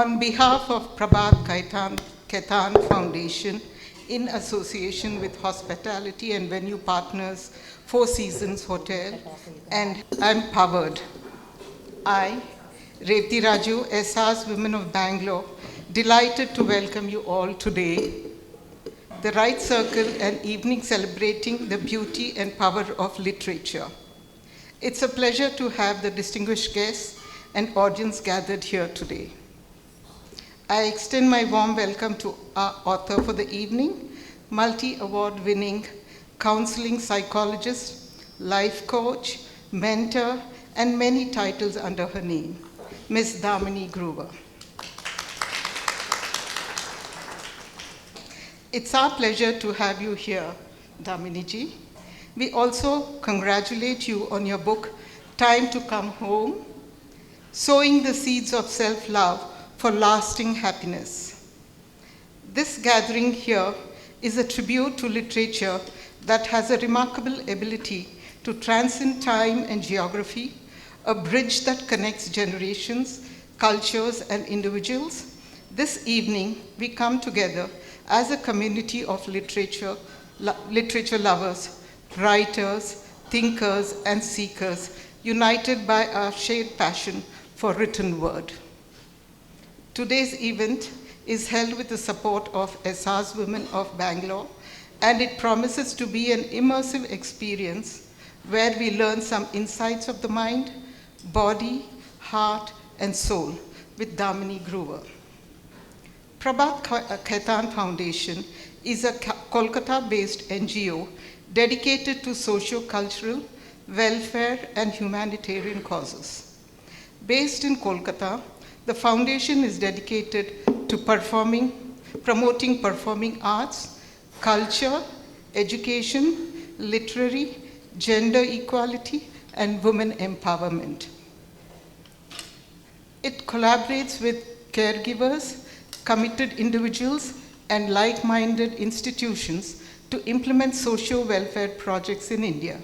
On behalf of Prabhat Khaitan Foundation, in association with Hospitality and Venue Partners, Four Seasons Hotel, and I'm Powered. I, Revathi Raju, Ehsaas Women of Bengaluru, delighted to welcome you all today. The Right Circle, an evening celebrating the beauty and power of literature. It's a pleasure to have the distinguished guests and audience gathered here today. I extend my warm welcome to our author for the evening, multi-award winning counseling psychologist, life coach, mentor, and many titles under her name, Ms. Damini Grover. It's our pleasure to have you here, Damini ji. We also congratulate you on your book, Time to Come Home, Sowing the Seeds of Self-Love for Lasting Happiness. This gathering here is a tribute to literature that has a remarkable ability to transcend time and geography, a bridge that connects generations, cultures, and individuals. This evening, we come together as a community of literature lovers, writers, thinkers, and seekers, united by our shared passion for written word. Today's event is held with the support of Ehsaas Women of Bengaluru, and it promises to be an immersive experience where we learn some insights of the mind, body, heart, and soul with Damini Grover. Prabhat Khaitan Foundation is a Kolkata-based NGO dedicated to socio-cultural, welfare, and humanitarian causes. Based in Kolkata, the foundation is dedicated to promoting performing arts, culture, education, literary, gender equality, and women empowerment. It collaborates with caregivers, committed individuals, and like-minded institutions to implement social welfare projects in India.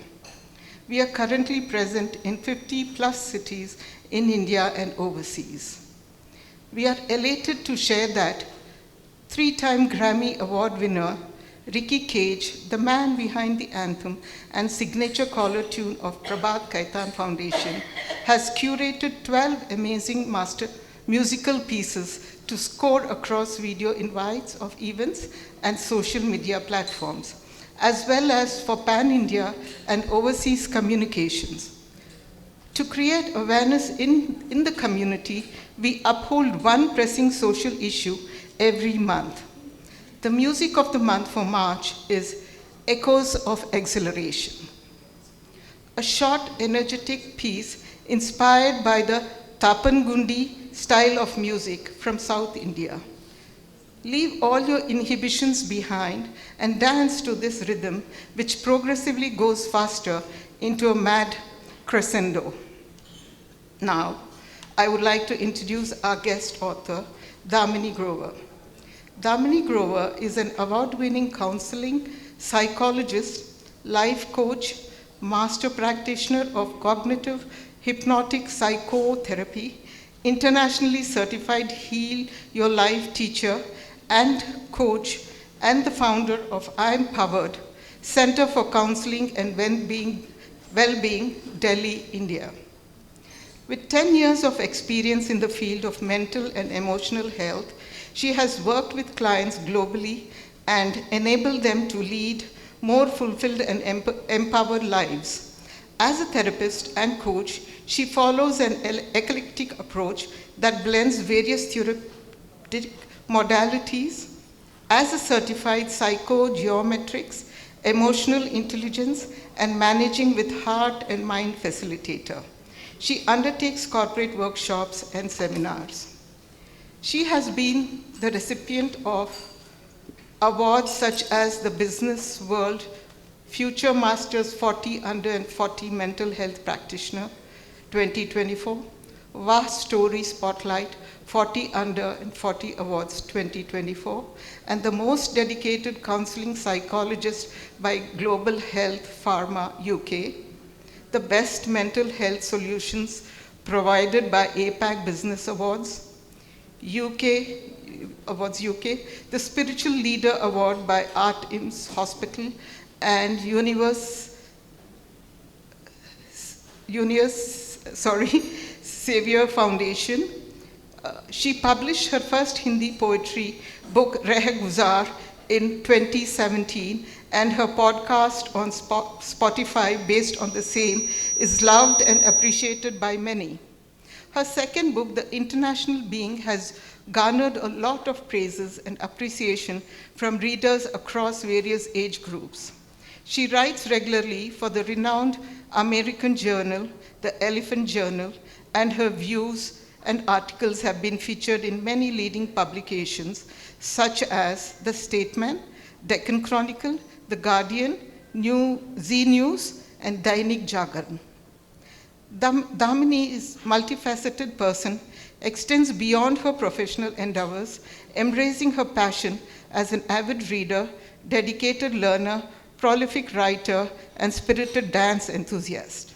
We are currently present in 50+ cities in India and overseas. We are elated to share that 3-time Grammy Award winner Ricky Cage, the man behind the anthem and signature caller tune of Prabhat Khaitan Foundation, has curated 12 amazing musical pieces to score across video invites of events and social media platforms, as well as for pan-India and overseas communications. To create awareness in the community, we uphold one pressing social issue every month. The music of the month for March is Echoes of Exhilaration, a short, energetic piece inspired by the Tapangundi style of music from South India. Leave all your inhibitions behind and dance to this rhythm, which progressively goes faster into a mad crescendo. Now, I would like to introduce our guest author, Damini Grover. Damini Grover is an award-winning counseling, psychologist, life coach, master practitioner of cognitive hypnotic psychotherapy, internationally certified Heal Your Life teacher and coach, and the founder of I Am Powered, Center for Counseling and Well-being, Delhi, India. With 10 years of experience in the field of mental and emotional health, she has worked with clients globally and enabled them to lead more fulfilled and empowered lives. As a therapist and coach, she follows an eclectic approach that blends various therapeutic modalities. As a certified psychogeometrics, emotional intelligence, and managing with heart and mind facilitator, she undertakes corporate workshops and seminars. She has been the recipient of awards such as the Business World Future Masters 40 Under and 40 Mental Health Practitioner 2024, Vast Story Spotlight 40 Under and 40 Awards 2024, and the most dedicated counseling psychologist by Global Health Pharma UK, the best mental health solutions provided by APAC Business Awards, UK Awards UK, the Spiritual Leader Award by Art Imms Hospital, and Savior Foundation. She published her first Hindi poetry book, Reh Guzar, in 2017, and her podcast on Spotify based on the same is loved and appreciated by many. Her second book, The International Being, has garnered a lot of praises and appreciation from readers across various age groups. She writes regularly for the renowned American journal, The Elephant Journal, and her views and articles have been featured in many leading publications such as The Statesman, Deccan Chronicle, The Guardian, Z News, and Dainik Jagaran. Damini is a multifaceted person, extends beyond her professional endeavors, embracing her passion as an avid reader, dedicated learner, prolific writer, and spirited dance enthusiast.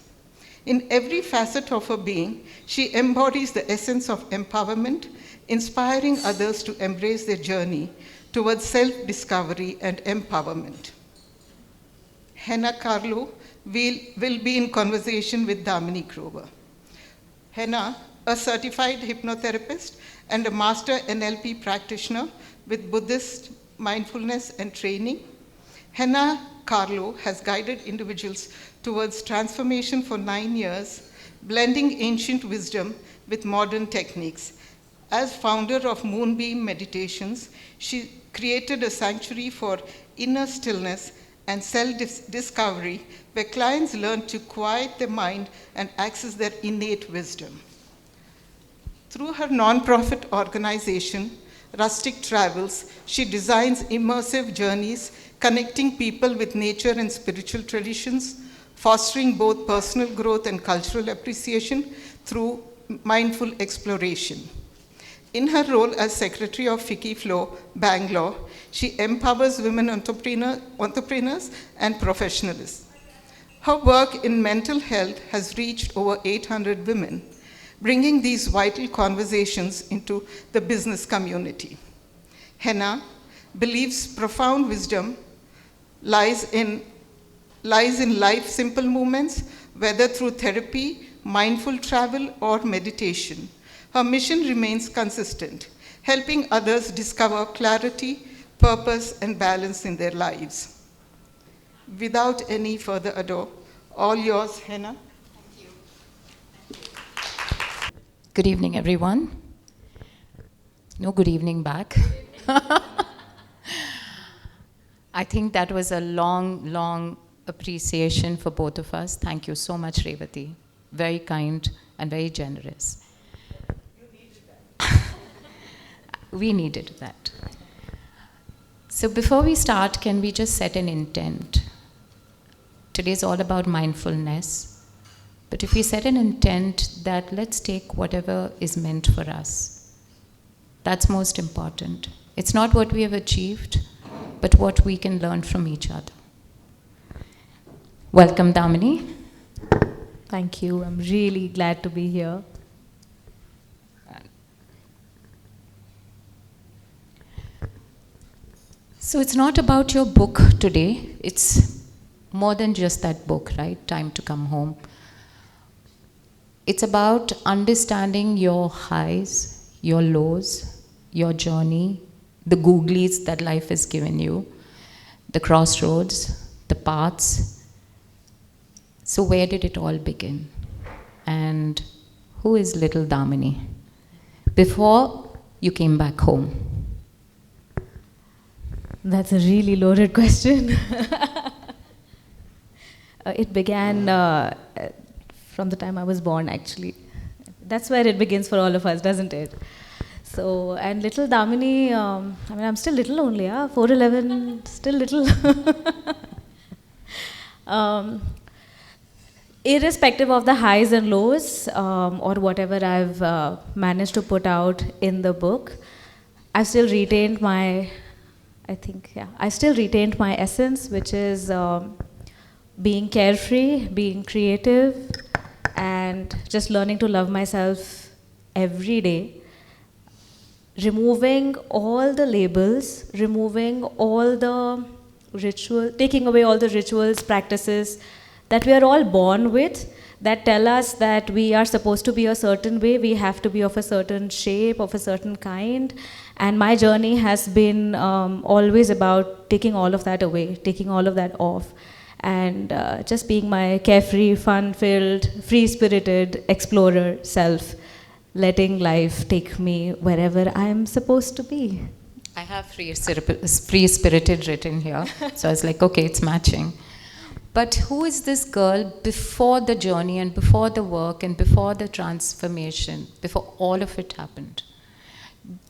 In every facet of her being, she embodies the essence of empowerment, inspiring others to embrace their journey towards self-discovery and empowerment. Henna Kalro will be in conversation with Damini Grover. Henna, a certified hypnotherapist and a master NLP practitioner with Buddhist mindfulness and training, Henna Kalro has guided individuals towards transformation for 9 years, blending ancient wisdom with modern techniques. As founder of Moonbeam Meditations, she created a sanctuary for inner stillness and self-discovery where clients learn to quiet their mind and access their innate wisdom. Through her nonprofit organization, Rustic Travels, she designs immersive journeys connecting people with nature and spiritual traditions, fostering both personal growth and cultural appreciation through mindful exploration. In her role as Secretary of FICCI Flow, Bangalore, she empowers women entrepreneurs and professionals. Her work in mental health has reached over 800 women, bringing these vital conversations into the business community. Henna believes profound wisdom lies in life's simple moments, whether through therapy, mindful travel, or meditation. Her mission remains consistent, helping others discover clarity, purpose, and balance in their lives. Without any further ado, all yours, Henna. Good evening, everyone. No good evening back. I think that was a long appreciation for both of us. Thank you so much, Revathi. Very kind and very generous. We needed that. So before we start, can we just set an intent? Today's all about mindfulness. But if we set an intent that let's take whatever is meant for us, that's most important. It's not what we have achieved, but what we can learn from each other. Welcome, Damini. Thank you. I'm really glad to be here. So it's not about your book today. It's more than just that book, right? Time to Come Home. It's about understanding your highs, your lows, your journey, the googlies that life has given you, the crossroads, the paths. So where did it all begin? And who is little Damini before you came back home? That's a really loaded question. It began from the time I was born, actually. That's where it begins for all of us, doesn't it? So, and little Damini, I mean, I'm still little only, 4'11", still little. Irrespective of the highs and lows, or whatever I've managed to put out in the book, I've still retained my, I still retained my essence, which is being carefree, being creative, and just learning to love myself every day. removing all the labels, removing all the ritual, taking away all the rituals, practices that we are all born with, that tell us that we are supposed to be a certain way, we have to be of a certain shape, of a certain kind. And my journey has been always about taking all of that away, taking all of that off, and just being my carefree, fun-filled, free-spirited explorer self, letting life take me wherever I am supposed to be. I have free-spirited written here, so I was like, okay, it's matching. But who is this girl before the journey and before the work and before the transformation, before all of it happened?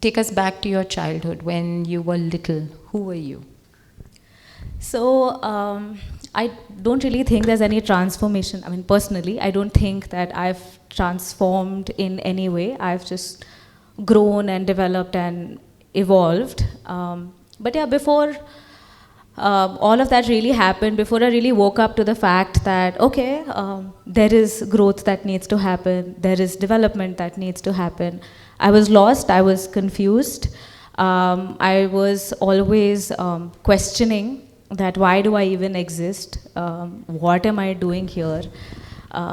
Take us back to your childhood when you were little. Who were you? So I don't really think there's any transformation. I mean, personally, I don't think that I've transformed in any way. I've just grown and developed and evolved. But yeah, before all of that really happened, before I really woke up to the fact that, okay, there is growth that needs to happen, there is development that needs to happen, I was lost, I was confused. I was always questioning that why do I even exist? What am I doing here?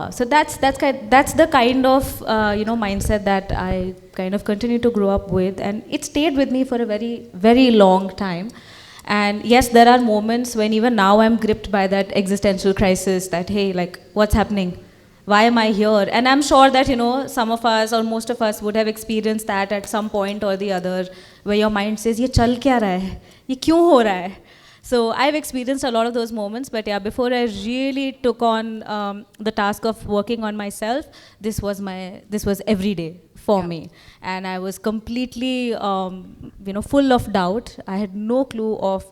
So that's the kind of mindset that I kind of continue to grow up with, and it stayed with me for a very, very long time. And yes, there are moments when even now I'm gripped by that existential crisis that, hey, like, what's happening? Why am I here? And I'm sure that, some of us or most of us would have experienced that at some point or the other, where your mind says, ye chal kya raha hai? Ye kyun ho raha hai? So I've experienced a lot of those moments, but yeah, before I really took on the task of working on myself, this was every day for me. And I was completely, full of doubt. I had no clue of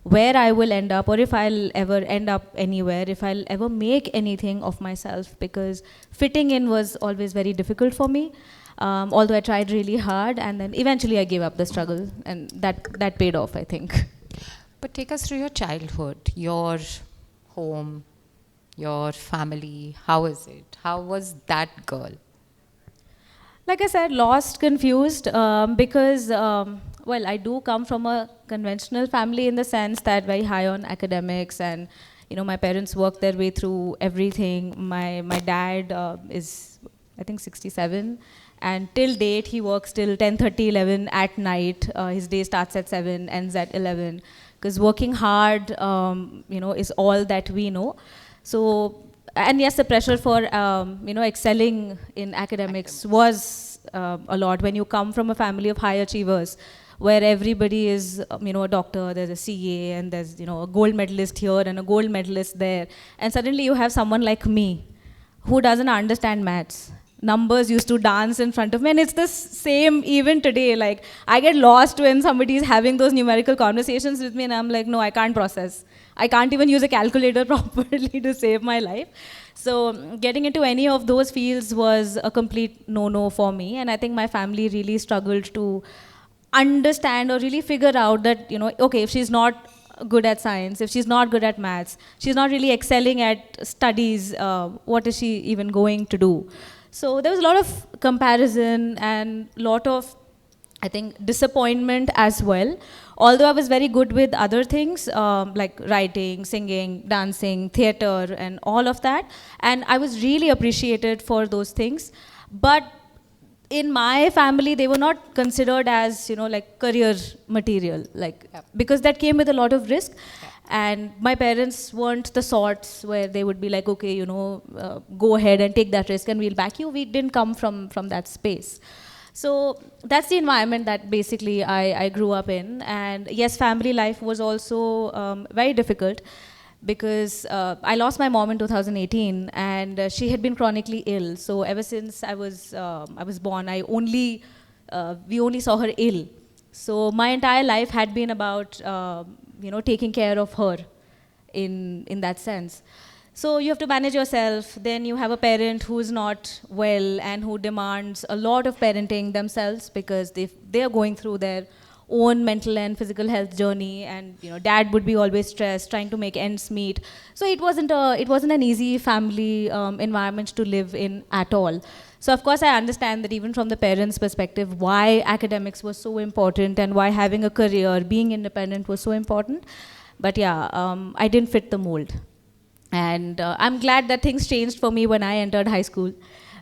where I will end up, or if I'll ever end up anywhere, if I'll ever make anything of myself, because fitting in was always very difficult for me. Although I tried really hard, and then eventually I gave up the struggle, and that paid off, I think. But take us through your childhood, your home, your family. How is it? How was that girl? Like I said, lost, confused, because, I do come from a conventional family in the sense that very high on academics, and my parents worked their way through everything. My dad is, I think, 67, and till date he works till 10:30, 11 at night. His day starts at 7, ends at 11, because working hard, is all that we know. So, and yes, the pressure for excelling in academics was a lot when you come from a family of high achievers, where everybody is a doctor, there's a CA, and there's a gold medalist here and a gold medalist there, and suddenly you have someone like me who doesn't understand maths. Numbers used to dance in front of me, and it's the same even today. Like, I get lost when somebody is having those numerical conversations with me, and I'm like, no, I can't process. I can't even use a calculator properly to save my life. So getting into any of those fields was a complete no-no for me, and I think my family really struggled to understand or really figure out that, okay, if she's not good at science, if she's not good at maths, she's not really excelling at studies, what is she even going to do? So there was a lot of comparison and a lot of, I think, disappointment as well. Although I was very good with other things, like writing, singing, dancing, theater, and all of that. And I was really appreciated for those things. But in my family, they were not considered as, like career material, because that came with a lot of risk. And my parents weren't the sorts where they would be like, okay, go ahead and take that risk and we'll back you. We didn't come from that space. So that's the environment that basically I grew up in. And yes, family life was also very difficult, because I lost my mom in 2018, and she had been chronically ill. So ever since I was born, we only saw her ill. So my entire life had been about taking care of her in that sense. So you have to manage yourself. Then you have a parent who is not well and who demands a lot of parenting themselves, because they are going through their own mental and physical health journey, and dad would be always stressed, trying to make ends meet. So it wasn't an easy family environment to live in at all. So of course I understand that even from the parents' perspective, why academics was so important and why having a career, being independent was so important. But yeah, I didn't fit the mold. And I'm glad that things changed for me when I entered high school,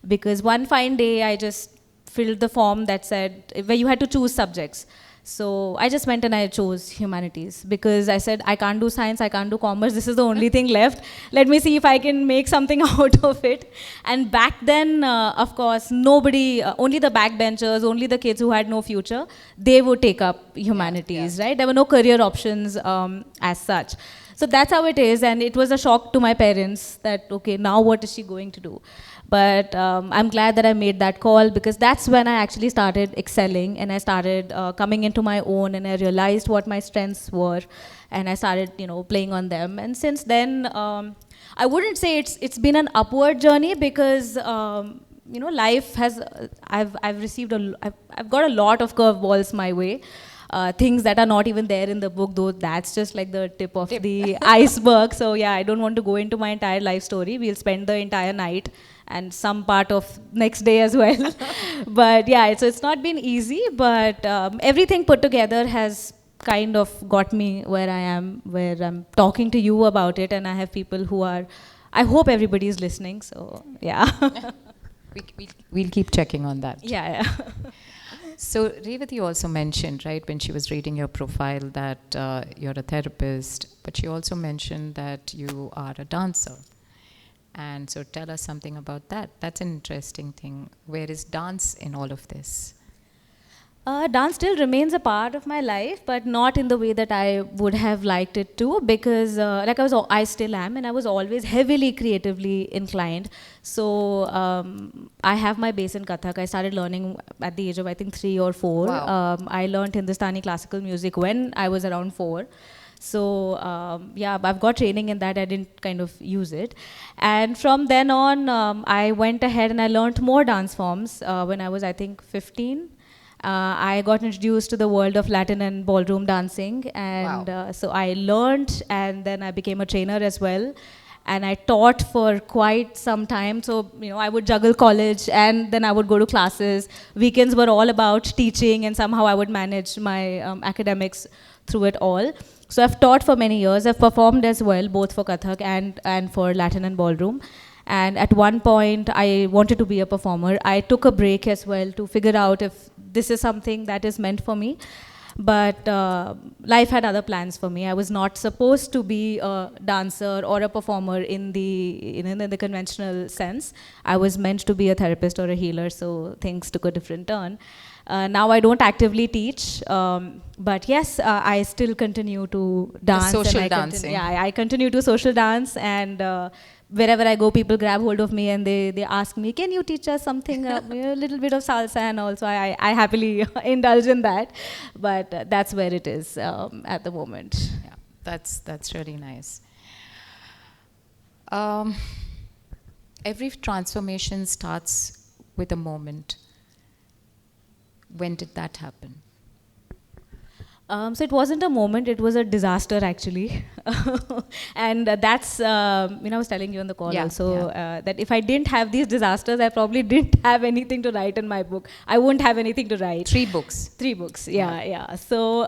because one fine day I just filled the form that said, where you had to choose subjects. So I just went and I chose humanities, because I said, I can't do science, I can't do commerce, this is the only thing left. Let me see if I can make something out of it. And back then, of course, nobody, only the backbenchers, only the kids who had no future, they would take up humanities, right? There were no career options as such. So that's how it is, and it was a shock to my parents that, okay, now what is she going to do? But I'm glad that I made that call, because that's when I actually started excelling, and I started coming into my own, and I realized what my strengths were, and I started, playing on them. And since then, I wouldn't say it's been an upward journey, because life has, I've got a lot of curveballs my way. Things that are not even there in the book, though that's just like the tip of the iceberg. So yeah, I don't want to go into my entire life story. We'll spend the entire night and some part of next day as well. But yeah, so it's not been easy, but everything put together has kind of got me where I am, where I'm talking to you about it, and I have people who are, I hope everybody is listening, so yeah. We'll keep checking on that. Yeah. So Revathi also mentioned, right, when she was reading your profile, that you're a therapist, but she also mentioned that you are a dancer. And so tell us something about that. That's an interesting thing. Where is dance in all of this? Dance still remains a part of my life, but not in the way that I would have liked it to, because I still am, and I was always heavily creatively inclined. So I have my base in Kathak. I started learning at the age of, I think, 3 or 4. Wow. I learned Hindustani classical music when I was around 4. So yeah, I've got training in that. I didn't kind of use it. And from then on, I went ahead and I learned more dance forms when I was, I think, 15. I got introduced to the world of Latin and ballroom dancing, and Wow. so I learned, and then I became a trainer as well. And I taught for quite some time. So, I would juggle college, and then I would go to classes. Weekends were all about teaching, and somehow I would manage my academics through it all. So I've taught for many years. I've performed as well, both for Kathak and for Latin and ballroom. And at one point, I wanted to be a performer. I took a break as well to figure out if this is something that is meant for me. But life had other plans for me. I was not supposed to be a dancer or a performer in the conventional sense. I was meant to be a therapist or a healer, so things took a different turn. Now I don't actively teach, but yes, I still continue to dance. The social dancing. I continue to social dance, and wherever I go, people grab hold of me and they ask me, can you teach us something, a little bit of salsa? And also I happily indulge in that, but that's where it is at the moment. Yeah, that's really nice. Every transformation starts with a moment. When did that happen? So it wasn't a moment, it was a disaster actually. And that's, I was telling you on the call also, that if I didn't have these disasters, I probably didn't have anything to write in my book. I wouldn't have anything to write. 3 books. 3 books, yeah. So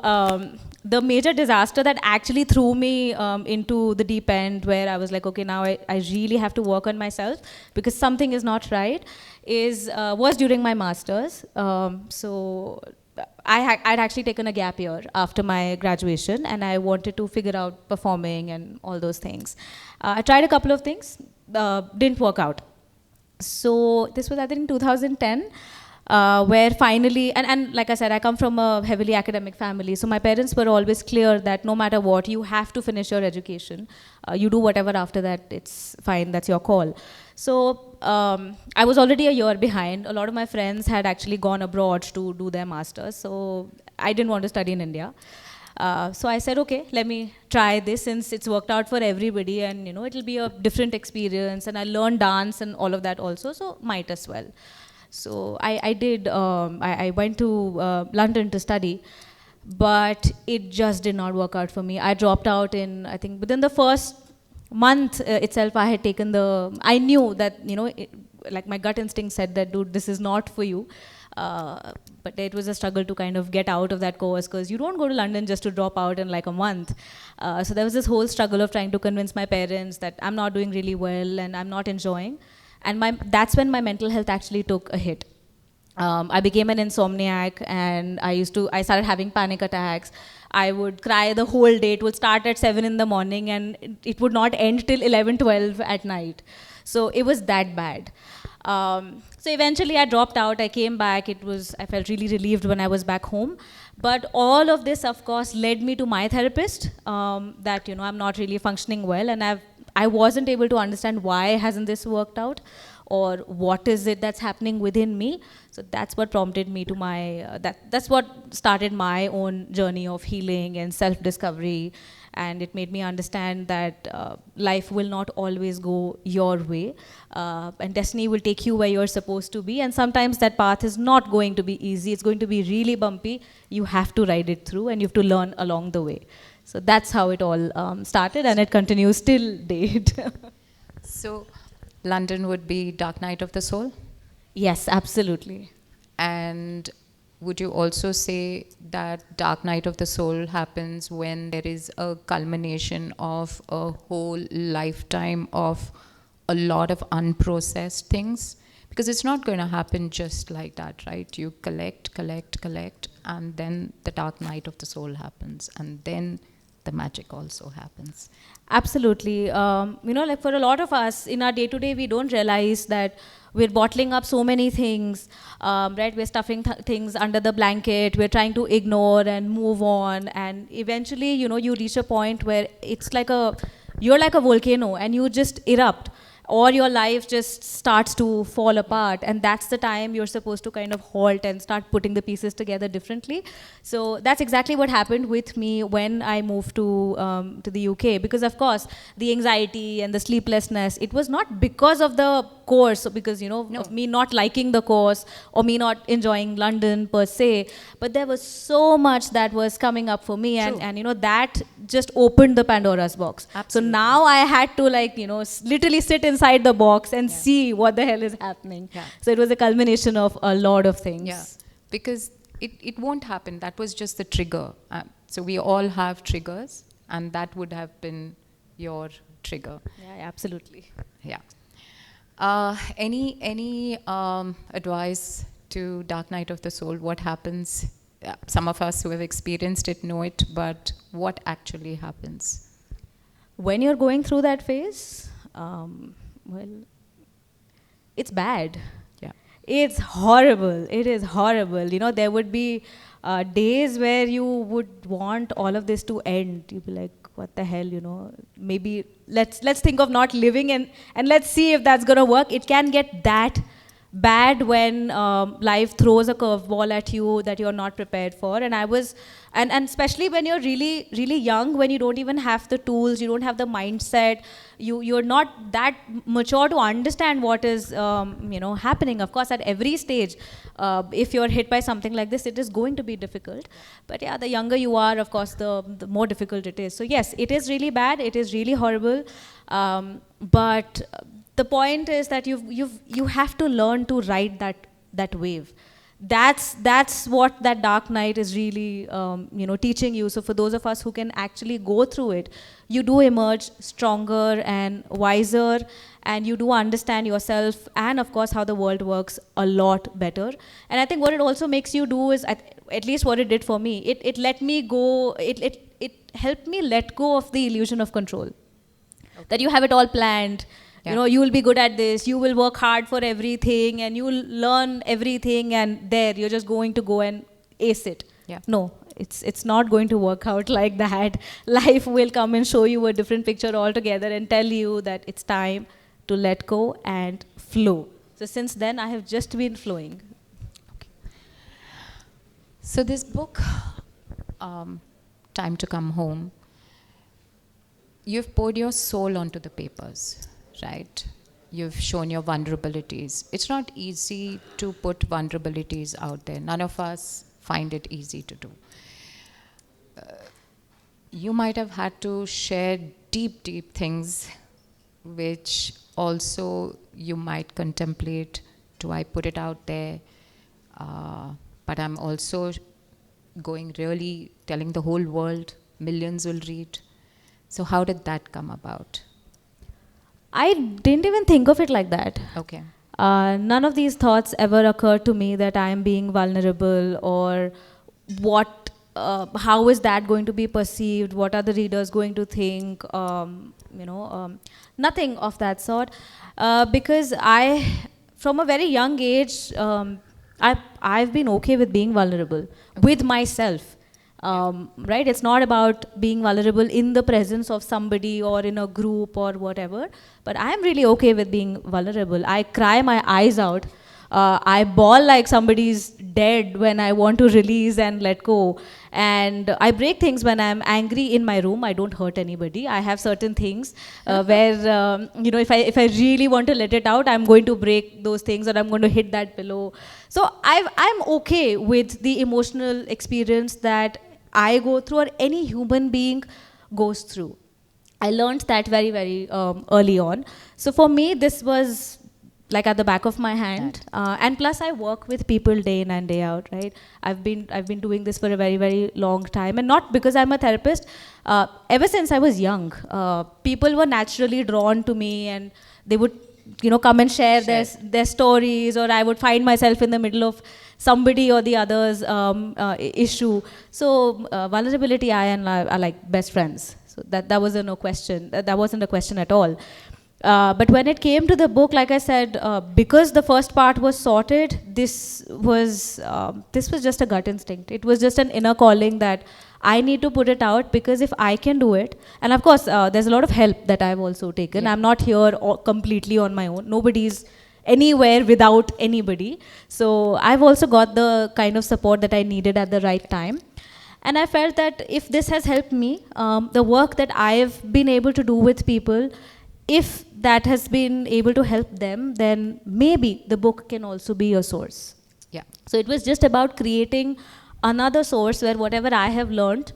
the major disaster that actually threw me into the deep end, where I was like, okay, now I really have to work on myself because something is not right, was during my master's. So I'd actually taken a gap year after my graduation, and I wanted to figure out performing and all those things. I tried a couple of things, didn't work out. So this was, I think, in 2010, where finally, and like I said, I come from a heavily academic family, so my parents were always clear that no matter what, you have to finish your education. You do whatever after that, it's fine, that's your call. So I was already a year behind. A lot of my friends had actually gone abroad to do their masters, so I didn't want to study in India. So I said, okay, let me try this since it's worked out for everybody, and it'll be a different experience, and I learned dance and all of that also, so might as well. So I went to London to study. but it just did not work out for me. I dropped out in, I think, within the first month itself. I knew that, like my gut instinct said that, dude, this is not for you. But it was a struggle to kind of get out of that course, because you don't go to London just to drop out in like a month. So there was this whole struggle of trying to convince my parents that I'm not doing really well and I'm not enjoying. And that's when my mental health actually took a hit. I became an insomniac, and I started having panic attacks. I would cry the whole day. It would start at 7 in the morning and it would not end till 11, 12 at night. So it was that bad. So eventually I dropped out, I came back. I felt really relieved when I was back home. But all of this, of course, led me to my therapist, that, I'm not really functioning well, and I wasn't able to understand why hasn't this worked out, or what is it that's happening within me. So that's what prompted me to that's what started my own journey of healing and self-discovery. And it made me understand that life will not always go your way, and destiny will take you where you're supposed to be, and sometimes that path is not going to be easy. It's going to be really bumpy. You have to ride it through, and you have to learn along the way. So that's how it all started, and it continues till date. So London would be Dark Night of the Soul? Yes, absolutely. And would you also say that Dark Night of the Soul happens when there is a culmination of a whole lifetime of a lot of unprocessed things? Because it's not going to happen just like that, right? You collect, and then the Dark Night of the Soul happens, and then the magic also happens. Absolutely. Like for a lot of us in our day-to-day, we don't realize that we're bottling up so many things, right? We're stuffing things under the blanket. We're trying to ignore and move on. And eventually, you reach a point where it's like you're like a volcano and you just erupt, or your life just starts to fall apart, and that's the time you're supposed to kind of halt and start putting the pieces together differently. So that's exactly what happened with me when I moved to the UK, because of course the anxiety and the sleeplessness, it was not because of the course, because of me not liking the course or me not enjoying London per se, but there was so much that was coming up for me. True. and that just opened the Pandora's box. Absolutely. So now I had to literally sit inside the box and see what the hell is happening. Yeah. So it was a culmination of a lot of things. Yeah, because it won't happen. That was just the trigger. So we all have triggers, and that would have been your trigger. Yeah, absolutely. Yeah. Any advice to Dark Night of the Soul? What happens? Some of us who have experienced it know it, but what actually happens? When you're going through that phase, well, it's bad. Yeah. It's horrible. It is horrible. There would be days where you would want all of this to end. You'd be like, what the hell, maybe let's think of not living, and let's see if that's going to work. It can get that bad when life throws a curveball at you that you're not prepared for. And and especially when you're really, really young, when you don't even have the tools, you don't have the mindset, you're not that mature to understand what is happening. Of course, at every stage, if you're hit by something like this, it is going to be difficult. But yeah, the younger you are, of course, the more difficult it is. So yes, it is really bad. It is really horrible. But the point is that you have to learn to ride that wave. That's what that dark night is really teaching you. So for those of us who can actually go through it, you do emerge stronger and wiser, and you do understand yourself and of course how the world works a lot better. And I think what it also makes you do is, at least what it did for me, it let me go, it helped me let go of the illusion of control. Okay. That you have it all planned. Yeah. You will be good at this, you will work hard for everything, and you will learn everything, and you're just going to go and ace it. Yeah. No, it's not going to work out like that. Life will come and show you a different picture altogether and tell you that it's time to let go and flow. So since then, I have just been flowing. Okay. So this book, Time to Come Home, you've poured your soul onto the papers. Right? You've shown your vulnerabilities. It's not easy to put vulnerabilities out there. None of us find it easy to do. you might have had to share deep, deep things which also you might contemplate, do I put it out there? But I'm also going really telling the whole world, millions will read. So how did that come about? I didn't even think of it like that. Okay. None of these thoughts ever occurred to me that I am being vulnerable, or how is that going to be perceived? What are the readers going to think? Nothing of that sort. Because from a very young age, I've been okay with being vulnerable with myself. Right? It's not about being vulnerable in the presence of somebody or in a group or whatever, but I'm really okay with being vulnerable. I cry my eyes out. I bawl like somebody's dead when I want to release and let go. And I break things when I'm angry in my room. I don't hurt anybody. I have certain things where, if I really want to let it out, I'm going to break those things, or I'm going to hit that pillow. So I'm okay with the emotional experience that I go through, or any human being goes through. I learned that very, very early on. So for me, this was like at the back of my hand. And plus, I work with people day in and day out, right? I've been doing this for a very, very long time, and not because I'm a therapist. Ever since I was young, people were naturally drawn to me, and they would, come and share their stories, or I would find myself in the middle of somebody or the other's issue. So vulnerability, I and I are like best friends. So that was no question. That wasn't a question at all. But when it came to the book, like I said, because the first part was sorted, this was just a gut instinct. It was just an inner calling that I need to put it out, because if I can do it, and of course, there's a lot of help that I've also taken. Yeah. I'm not here completely on my own. Nobody's anywhere without anybody. So I've also got the kind of support that I needed at the right time. And I felt that if this has helped me, the work that I've been able to do with people, if that has been able to help them, then maybe the book can also be a source. Yeah. So it was just about creating another source where whatever I have learned,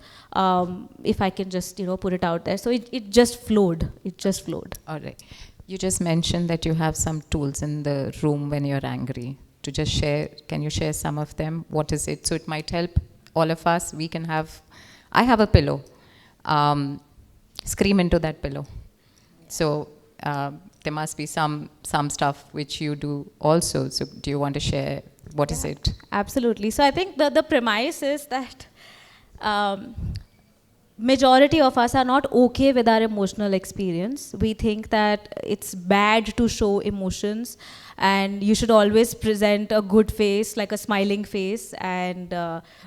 if I can just put it out there. So it just flowed. It just flowed. All right. You just mentioned that you have some tools in the room when you're angry. To just share, can you share some of them? What is it? So it might help all of us. I have a pillow. Scream into that pillow. So there must be some stuff which you do also. So do you want to share? What is it? Absolutely. So I think the premise is that majority of us are not okay with our emotional experience. We think that it's bad to show emotions, and you should always present a good face, like a smiling face, and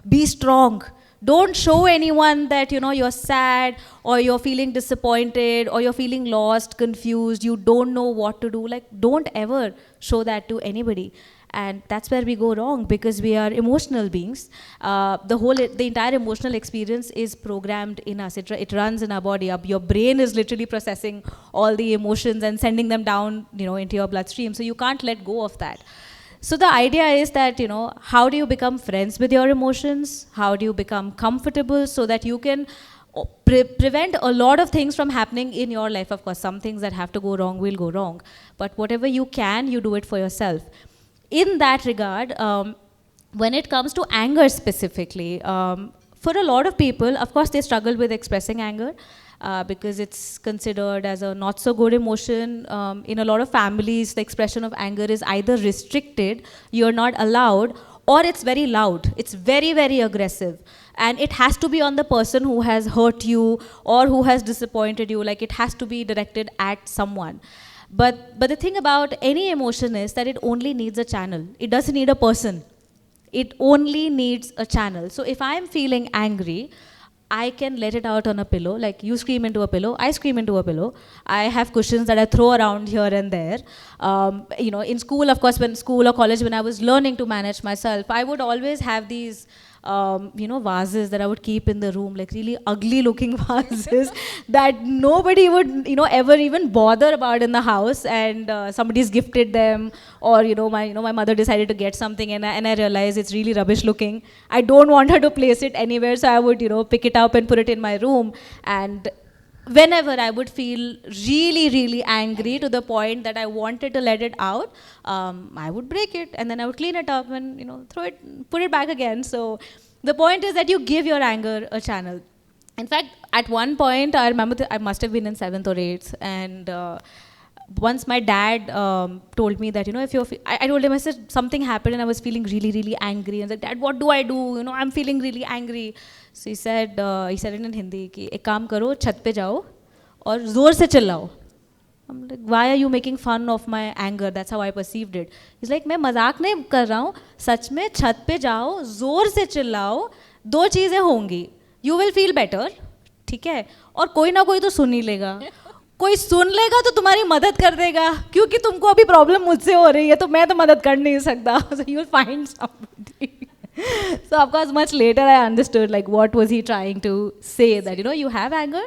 be strong. Don't show anyone that you're sad, or you're feeling disappointed, or you're feeling lost, confused, you don't know what to do. Like, don't ever show that to anybody. And that's where we go wrong, because we are emotional beings. The entire emotional experience is programmed in us. It runs in our body. Your brain is literally processing all the emotions and sending them down, into your bloodstream. So you can't let go of that. So the idea is that, how do you become friends with your emotions? How do you become comfortable so that you can prevent a lot of things from happening in your life? Of course, some things that have to go wrong will go wrong. But whatever you can, you do it for yourself. In that regard, when it comes to anger specifically, for a lot of people, of course, they struggle with expressing anger because it's considered as a not so good emotion. In a lot of families, the expression of anger is either restricted, you're not allowed, or it's very loud. It's very, very aggressive. And it has to be on the person who has hurt you or who has disappointed you. Like, it has to be directed at someone. But the thing about any emotion is that it only needs a channel. It doesn't need a person. It only needs a channel. So if I'm feeling angry, I can let it out on a pillow. Like, you scream into a pillow, I scream into a pillow. I have cushions that I throw around here and there. In school, of course, school or college, when I was learning to manage myself, I would always have these vases that I would keep in the room, like really ugly looking vases that nobody would, ever even bother about in the house, and somebody's gifted them, or, my mother decided to get something, and I realized it's really rubbish looking. I don't want her to place it anywhere, so I would, pick it up and put it in my room. And whenever I would feel really, really angry to the point that I wanted to let it out, I would break it, and then I would clean it up and throw it, put it back again. So the point is that you give your anger a channel. In fact, at one point, I remember I must have been in 7th or 8th, and once my dad told me that, if you're, I told him, I said, something happened and I was feeling really, really angry. I was like, Dad, what do I do? I'm feeling really angry. So he said it in Hindi, कि एक काम करो, छत पे जाओ और जोर से चिल्लाओ. I'm like, why are you making fun of my anger? That's how I perceived it. He's like, मैं मजाक नहीं कर रहा हूँ, सच में छत पे जाओ, जोर से चिल्लाओ, 2 चीज़ें होंगी. You will feel better, ठीक है, और कोई ना कोई तो सुन ही लेगा. कोई सुन लेगा तो तुम्हारी मदद कर देगा, क्योंकि तुमको अभी प्रॉब्लम मुझसे हो रही है, तो मैं तो मदद कर नहीं सकता. So you'll find somebody. So of course much later I understood like what was he trying to say, that you have anger,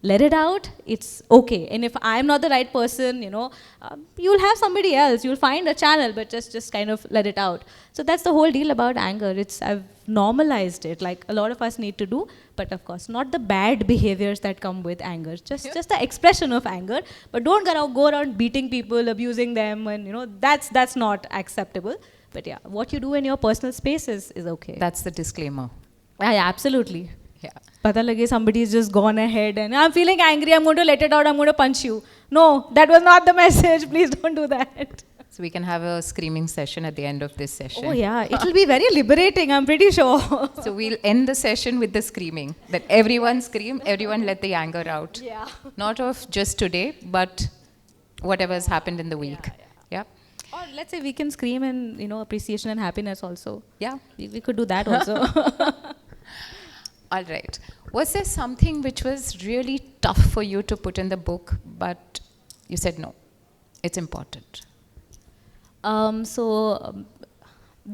let it out, it's okay. And if I'm not the right person, you'll have somebody else, you'll find a channel, but just kind of let it out. So that's the whole deal about anger. I've normalized it, like a lot of us need to do, but of course not the bad behaviors that come with anger, just the expression of anger. But don't go around beating people, abusing them, and that's not acceptable. But yeah, what you do in your personal space is okay. That's the disclaimer. Yeah, absolutely. Yeah. Pata lage somebody's just gone ahead and I'm feeling angry, I'm going to let it out, I'm going to punch you. No, that was not the message. Please don't do that. So we can have a screaming session at the end of this session. Oh yeah, it will be very liberating, I'm pretty sure. So we'll end the session with the screaming. That everyone scream, everyone let the anger out. Yeah. Not of just today, but whatever has happened in the week. Yeah. Or let's say we can scream in, appreciation and happiness also. Yeah. We could do that also. All right. Was there something which was really tough for you to put in the book, but you said no, it's important? The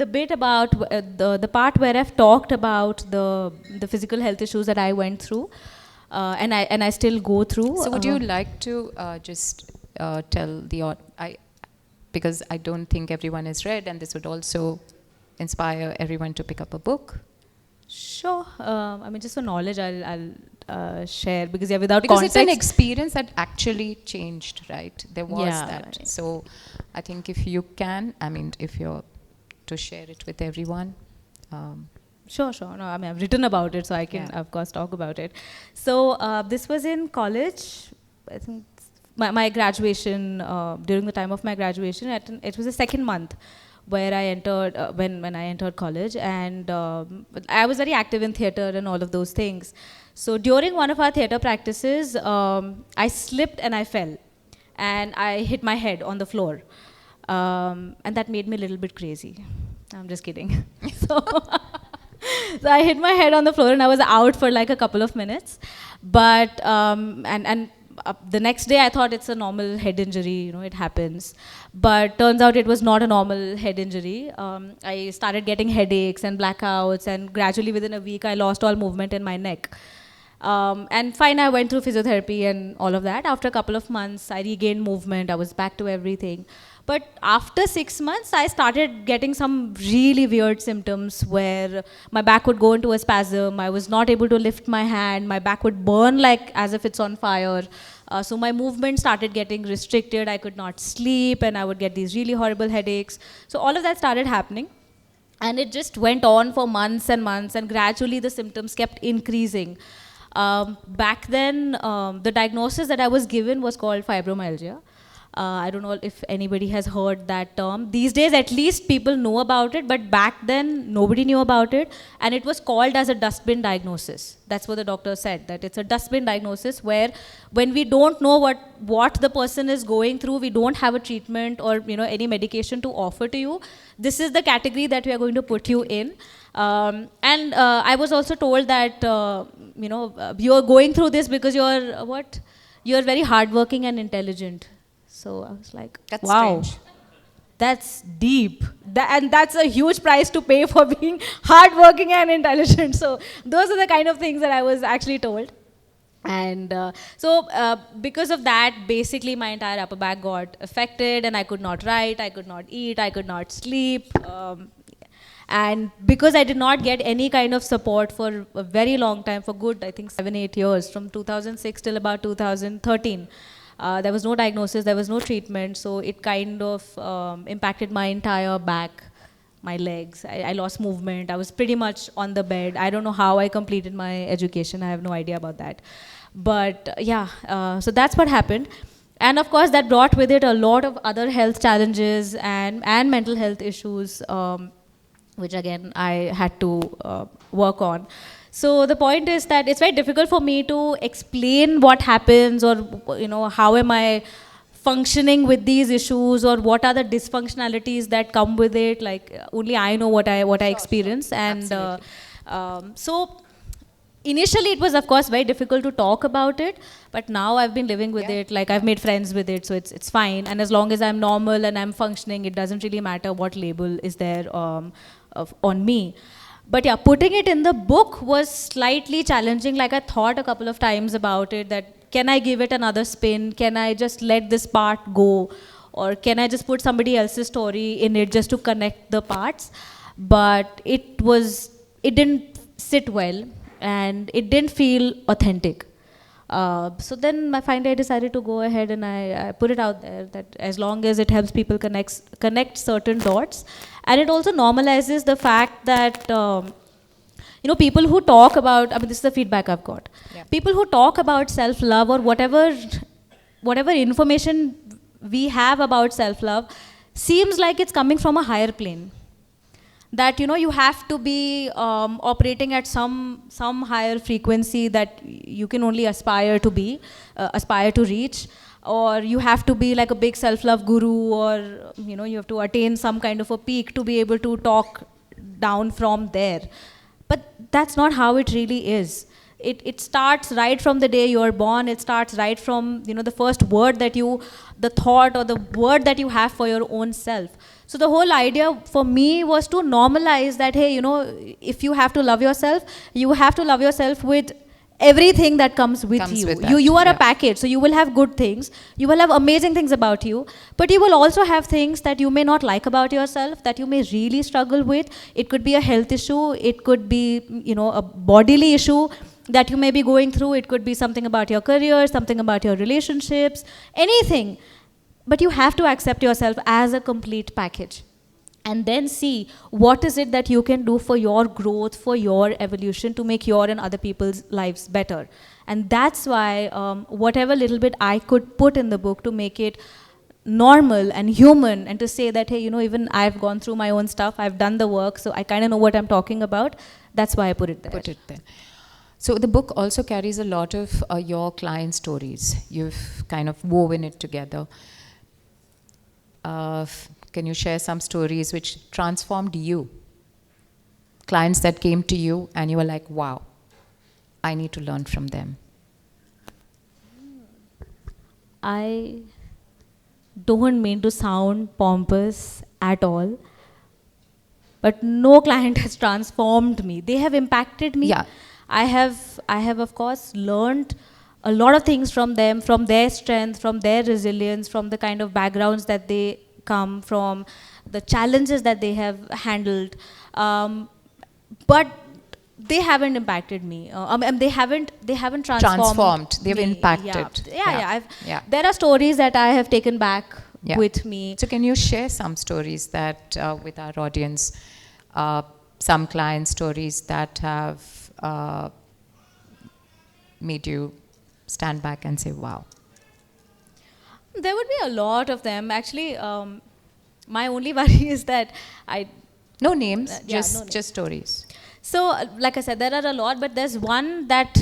bit about the part where I've talked about the physical health issues that I went through, and I still go through. So would you like to just tell the because I don't think everyone has read, and this would also inspire everyone to pick up a book. Sure. Just for knowledge, I'll share, because without because context, it's an experience that actually changed, right? There was that. Right. So I think if you can, if you're to share it with everyone. Sure. No, I've written about it, so I can, of course, talk about it. So this was in college. I think my graduation, during the time of my graduation, it was the 2nd month where I entered, when I entered college, and I was very active in theatre and all of those things. So during one of our theatre practices, I slipped and I fell, and I hit my head on the floor, and that made me a little bit crazy. I'm just kidding. So I hit my head on the floor and I was out for like a couple of minutes, but the next day I thought it's a normal head injury, it happens. But turns out it was not a normal head injury. I started getting headaches and blackouts, and gradually within a week I lost all movement in my neck. And fine, I went through physiotherapy and all of that. After a couple of months, I regained movement, I was back to everything. But after 6 months, I started getting some really weird symptoms where my back would go into a spasm, I was not able to lift my hand, my back would burn like as if it's on fire. So my movement started getting restricted, I could not sleep, and I would get these really horrible headaches. So all of that started happening. And it just went on for months and months, and gradually the symptoms kept increasing. Back then, the diagnosis that I was given was called fibromyalgia. I don't know if anybody has heard that term. These days, at least people know about it, but back then, nobody knew about it. And it was called as a dustbin diagnosis. That's what the doctor said, that it's a dustbin diagnosis where when we don't know what the person is going through, we don't have a treatment or any medication to offer to you, this is the category that we are going to put you in. And I was also told that, you're going through this because you're very hardworking and intelligent. So I was like, that's wow, strange. that's deep. and that's a huge price to pay for being hardworking and intelligent. So those are the kind of things that I was actually told. And because of that, basically my entire upper back got affected, and I could not write, I could not eat, I could not sleep. And because I did not get any kind of support for a very long time, for good, I think 7-8 years, from 2006 till about 2013, there was no diagnosis, there was no treatment, so it kind of impacted my entire back, my legs. I lost movement. I was pretty much on the bed. I don't know how I completed my education. I have no idea about that. But so that's what happened. And of course, that brought with it a lot of other health challenges and mental health issues, which again, I had to work on. So the point is that it's very difficult for me to explain what happens, or how am I functioning with these issues, or what are the dysfunctionalities that come with it. Like only I know what I experience. And so initially it was of course very difficult to talk about it, but now I've been living with it. Like I've made friends with it, so it's fine. And as long as I'm normal and I'm functioning, it doesn't really matter what label is there on me. But yeah, putting it in the book was slightly challenging. Like I thought a couple of times about it, that can I give it another spin? Can I just let this part go? Or can I just put somebody else's story in it just to connect the parts? But it didn't sit well, and it didn't feel authentic. So then finally I decided to go ahead and I put it out there, that as long as it helps people connect certain dots, and it also normalizes the fact that people who talk about, this is the feedback I've got. Yeah. People who talk about self-love, or whatever information we have about self-love, seems like it's coming from a higher plane. That you have to be operating at some higher frequency that you can only aspire to reach, or you have to be like a big self-love guru, or you have to attain some kind of a peak to be able to talk down from there. But that's not how it really is. It starts right from the day you're born. It starts right from the first word the thought or the word that you have for your own self. So the whole idea for me was to normalize that, hey, if you have to love yourself, you have to love yourself with everything that comes with you. You are a package, so you will have good things, you will have amazing things about you, but you will also have things that you may not like about yourself, that you may really struggle with. It could be a health issue, it could be a bodily issue that you may be going through, it could be something about your career, something about your relationships, anything. But you have to accept yourself as a complete package, and then see what is it that you can do for your growth, for your evolution, to make your and other people's lives better. And that's why whatever little bit I could put in the book to make it normal and human, and to say that, hey, even I've gone through my own stuff, I've done the work, so I kind of know what I'm talking about. That's why I put it there. So the book also carries a lot of your client stories. You've kind of woven it together. Can you share some stories which transformed you? Clients that came to you and you were like, wow, I need to learn from them. I don't mean to sound pompous at all, but no client has transformed me. They have impacted me. Yeah. I have of course learned a lot of things from them, from their strength, from their resilience, from the kind of backgrounds that they come from, the challenges that they have handled. But they haven't impacted me. They haven't transformed. They've impacted. Yeah. There are stories that I have taken back with me. So can you share some stories that with our audience, some client stories that have made you stand back and say, wow? There would be a lot of them. Actually, my only worry is that No names, just stories. So, like I said, there are a lot, but there's one that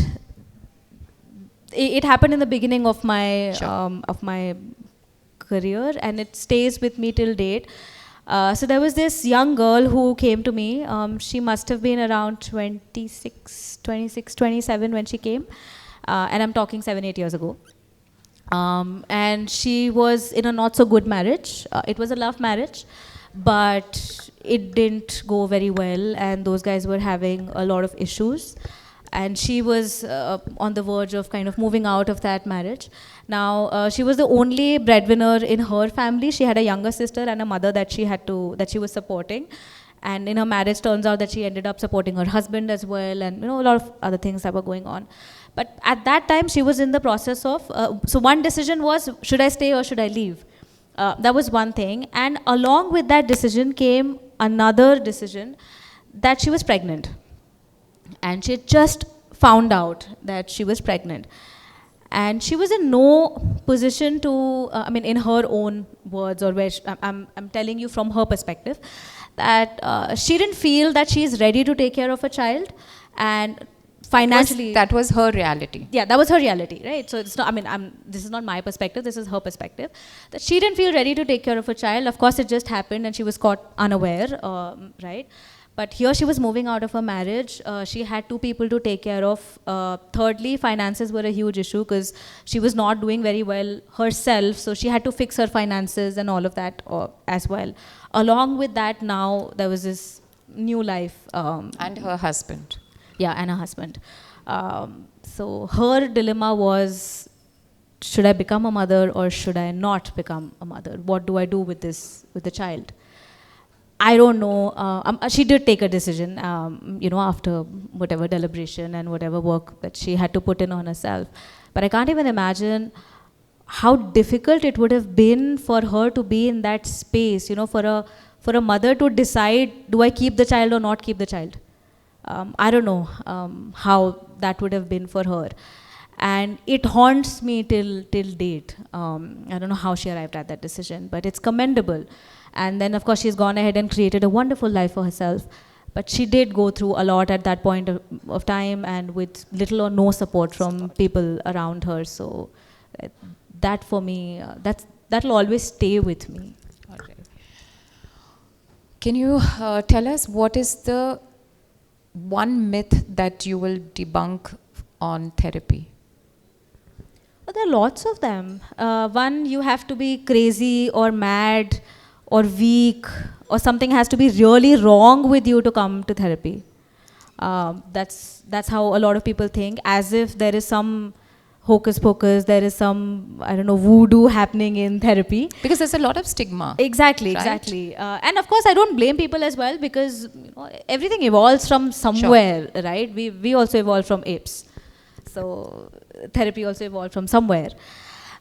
it happened in the beginning of my career, and it stays with me till date. So there was this young girl who came to me. She must have been around 26, 27 when she came. And I'm talking 7-8 years ago. And she was in a not so good marriage. It was a love marriage. but it didn't go very well, and those guys were having a lot of issues. And she was on the verge of kind of moving out of that marriage. Now, she was the only breadwinner in her family. She had a younger sister and a mother that she was supporting. And in her marriage, turns out that she ended up supporting her husband as well, and a lot of other things that were going on. But at that time, she was in the process of, so one decision was, should I stay or should I leave? That was one thing. And along with that decision came another decision, that she was pregnant. And she had just found out that she was pregnant. And she was in no position to, in her own words, or where I'm telling you from her perspective, that she didn't feel that she is ready to take care of a child. And financially, That was her reality. yeah, that was her reality, right? So it's not, this is not my perspective, this is her perspective, that she didn't feel ready to take care of a child. Of course, it just happened and she was caught unaware, right? But here she was moving out of her marriage. She had 2 people to take care of. Thirdly, finances were a huge issue because she was not doing very well herself. So she had to fix her finances and all of that as well. Along with that, now there was this new life. And her husband. Yeah, and her husband. So her dilemma was, should I become a mother or should I not become a mother? What do I do with the child? I don't know. She did take a decision, after whatever deliberation and whatever work that she had to put in on herself. But I can't even imagine how difficult it would have been for her to be in that space, for a mother to decide, do I keep the child or not keep the child? I don't know how that would have been for her. And it haunts me till date. I don't know how she arrived at that decision, but it's commendable. And then, of course, she's gone ahead and created a wonderful life for herself. But she did go through a lot at that point of time, and with little or no support from people around her. So that for me, that'll always stay with me. All right. Can you tell us what is the one myth that you will debunk on therapy? Well, there are lots of them. One, you have to be crazy or mad or weak, or something has to be really wrong with you to come to therapy. That's how a lot of people think, as if there is some hocus pocus, there is some, voodoo happening in therapy. Because there's a lot of stigma. Exactly, right? exactly. And of course, I don't blame people as well, because everything evolves from somewhere, sure. Right? We also evolved from apes. So therapy also evolved from somewhere.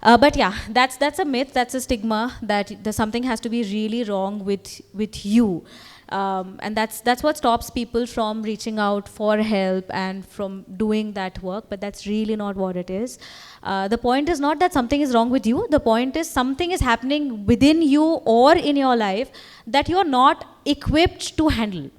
But yeah, that's a myth, that's a stigma, that something has to be really wrong with you. And that's what stops people from reaching out for help and from doing that work, but that's really not what it is. The point is not that something is wrong with you, the point is something is happening within you or in your life that you're not equipped to handle.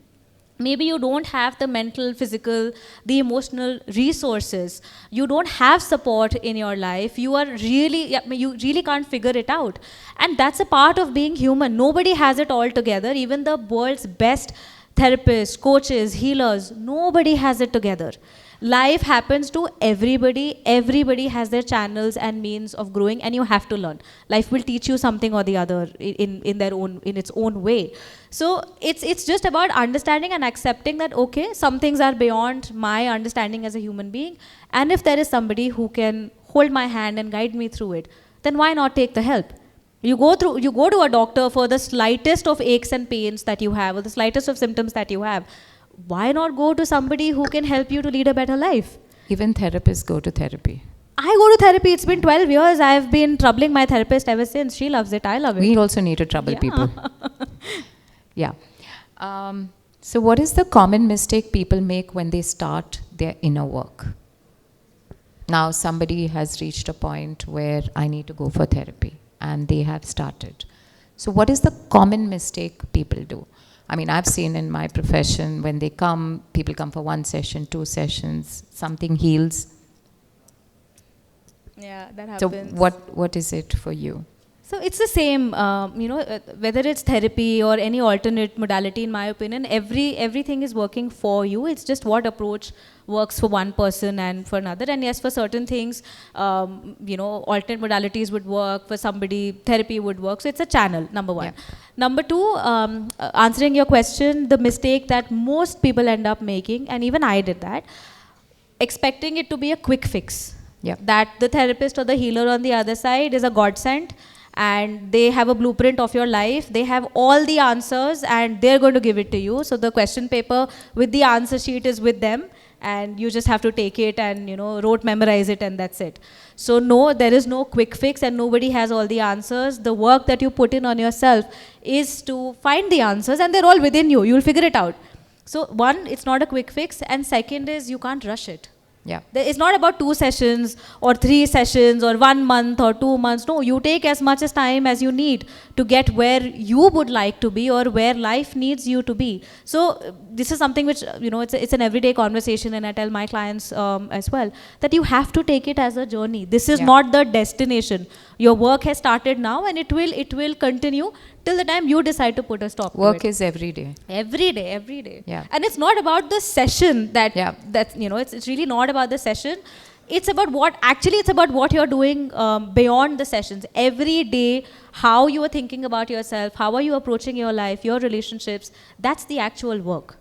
Maybe you don't have the mental, physical, the emotional resources. You don't have support in your life. You really can't figure it out. And that's a part of being human. Nobody has it all together. Even the world's best therapists, coaches, healers, nobody has it together. Life happens to everybody. Everybody has their channels and means of growing, and you have to learn. Life will teach you something or the other in its own way. So it's just about understanding and accepting that, okay, some things are beyond my understanding as a human being, and if there is somebody who can hold my hand and guide me through it, then why not take the help? You go to a doctor for the slightest of aches and pains that you have, or the slightest of symptoms that you have. Why not go to somebody who can help you to lead a better life? Even therapists go to therapy. I go to therapy. It's been 12 years. I've been troubling my therapist ever since. She loves it. I love it. We also need to trouble people. Yeah. So what is the common mistake people make when they start their inner work? Now somebody has reached a point where I need to go for therapy, and they have started. So what is the common mistake people do? I mean, I've seen in my profession, when they come, people come for 1 session, 2 sessions, something heals. Yeah, that happens. So what is it for you? So it's the same, whether it's therapy or any alternate modality, in my opinion, everything is working for you. It's just what approach works for one person and for another. And yes, for certain things, alternate modalities would work. For somebody, therapy would work. So it's a channel, number one. Yeah. Number two, answering your question, the mistake that most people end up making, and even I did that, expecting it to be a quick fix. Yeah. That the therapist or the healer on the other side is a godsend, and they have a blueprint of your life. They have all the answers and they're going to give it to you. So the question paper with the answer sheet is with them, and you just have to take it and memorize it, and that's it. So no, there is no quick fix, and nobody has all the answers. The work that you put in on yourself is to find the answers, and they're all within you. You'll figure it out. So one, it's not a quick fix, and second is you can't rush it. Yeah. It's not about 2 sessions or 3 sessions or 1 month or 2 months. No, you take as much as time as you need to get where you would like to be or where life needs you to be. So this is something which, it's an everyday conversation, and I tell my clients as well, that you have to take it as a journey. This is not the destination. Your work has started now, and it will continue till the time you decide to put a stop to it. Work is every day. Every day. Yeah. And it's not about the session it's really not about the session. It's about what you're doing beyond the sessions. Every day, how you are thinking about yourself, how are you approaching your life, your relationships, that's the actual work.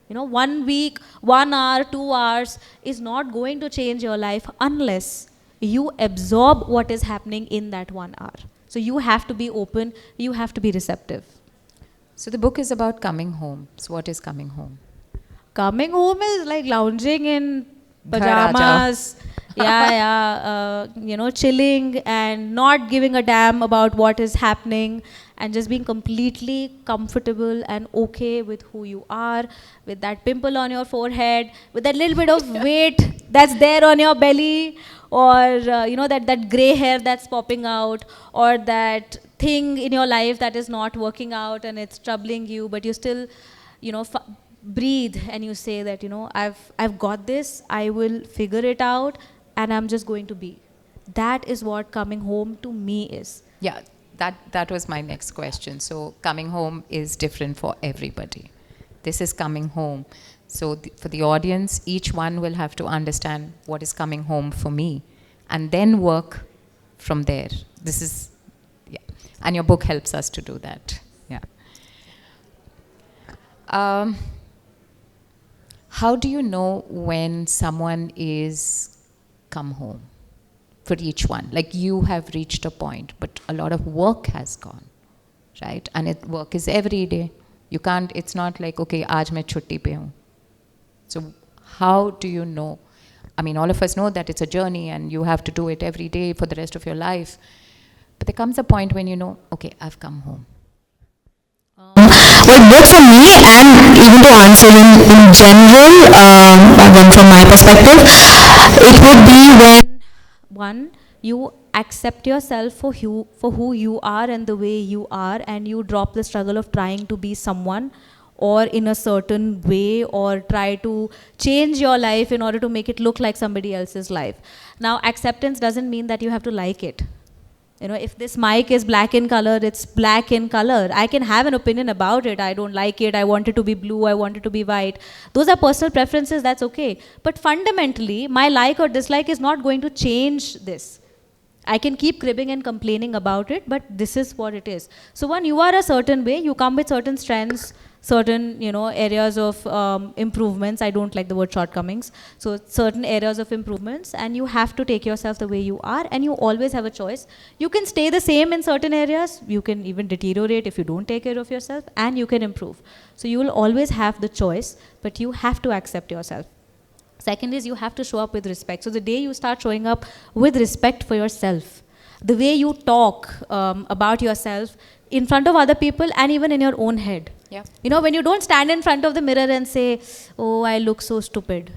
1 week, 1 hour, 2 hours is not going to change your life unless you absorb what is happening in that 1 hour. So you have to be open, you have to be receptive. So the book is about coming home. So what is coming home? Coming home is like lounging in pajamas, chilling and not giving a damn about what is happening, and just being completely comfortable and okay with who you are, with that pimple on your forehead, with that little bit of weight that's there on your belly, or that gray hair that's popping out, or that thing in your life that is not working out and it's troubling you, but you still breathe and you say that I've got this, I will figure it out, and I'm just going to be. That is what coming home to me is. Yeah, that was my next question. So coming home is different for everybody. This is coming home. So for the audience, each one will have to understand what is coming home for me, and then work from there. And your book helps us to do that. Yeah. How do you know when someone is come home? For each one, like you have reached a point, but a lot of work has gone, right? And work is every day. You can't. It's not like, okay, aaj main chutti pe hu. So how do you know? I mean, all of us know that it's a journey and you have to do it every day for the rest of your life. But there comes a point when you know, okay, I've come home. Well, both for me and even to answer in general, again from my perspective, it would be when one, you accept yourself for who you are and the way you are, and you drop the struggle of trying to be someone or in a certain way, or try to change your life in order to make it look like somebody else's life. Now, acceptance doesn't mean that you have to like it. If this mic is black in color, it's black in color. I can have an opinion about it. I don't like it. I want it to be blue. I want it to be white. Those are personal preferences. That's okay. But fundamentally, my like or dislike is not going to change this. I can keep cribbing and complaining about it, but this is what it is. So one, you are a certain way. You come with certain strengths, certain areas of improvements. I don't like the word shortcomings. So certain areas of improvements, and you have to take yourself the way you are, and you always have a choice. You can stay the same in certain areas. You can even deteriorate if you don't take care of yourself, and you can improve. So you will always have the choice, but you have to accept yourself. Second is you have to show up with respect. So the day you start showing up with respect for yourself, the way you talk about yourself in front of other people and even in your own head. Yeah. When you don't stand in front of the mirror and say, oh, I look so stupid.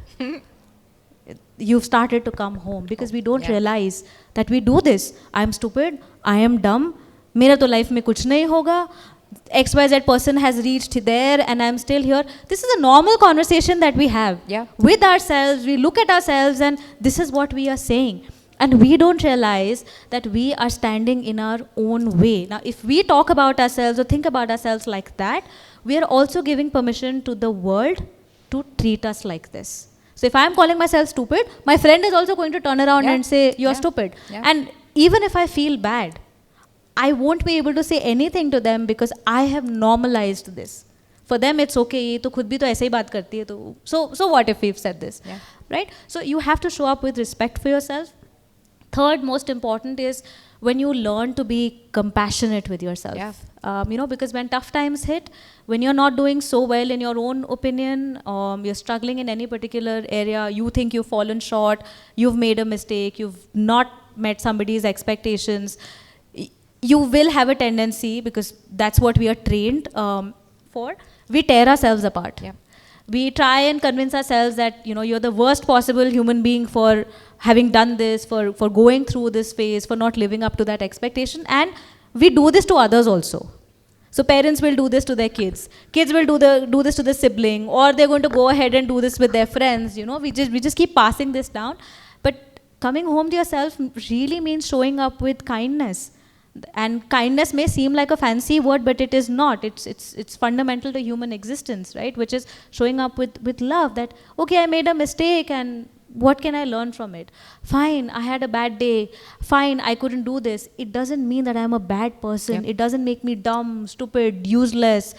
You've started to come home, because we don't realize that we do this. I'm stupid, I am dumb, mera to life mein kuch nahi hoga. XYZ person has reached there and I'm still here. This is a normal conversation that we have with ourselves. We look at ourselves and this is what we are saying. And we don't realize that we are standing in our own way. Now, if we talk about ourselves or think about ourselves like that, we are also giving permission to the world to treat us like this. So if I'm calling myself stupid, my friend is also going to turn around and say, you're stupid. And even if I feel bad, I won't be able to say anything to them because I have normalized this. For them, it's okay. ये तो खुद भी तो ऐसे ही बात करती है तो so what if we've said this, right? So you have to show up with respect for yourself. Third, most important is when you learn to be compassionate with yourself. Because when tough times hit, when you're not doing so well in your own opinion, you're struggling in any particular area, you think you've fallen short, you've made a mistake, you've not met somebody's expectations, you will have a tendency, because that's what we are trained for, we tear ourselves apart. We try and convince ourselves that you're the worst possible human being for having done this, for going through this phase, for not living up to that expectation. And we do this to others also. So parents will do this to their kids. Kids will do this to the sibling, or they're going to go ahead and do this with their friends. We just keep passing this down. But coming home to yourself really means showing up with kindness. And kindness may seem like a fancy word, but it is not. It's fundamental to human existence, right? Which is showing up with love, that, okay, I made a mistake and what can I learn from it? Fine, I had a bad day. Fine, I couldn't do this. It doesn't mean that I'm a bad person. It doesn't make me dumb, stupid, useless,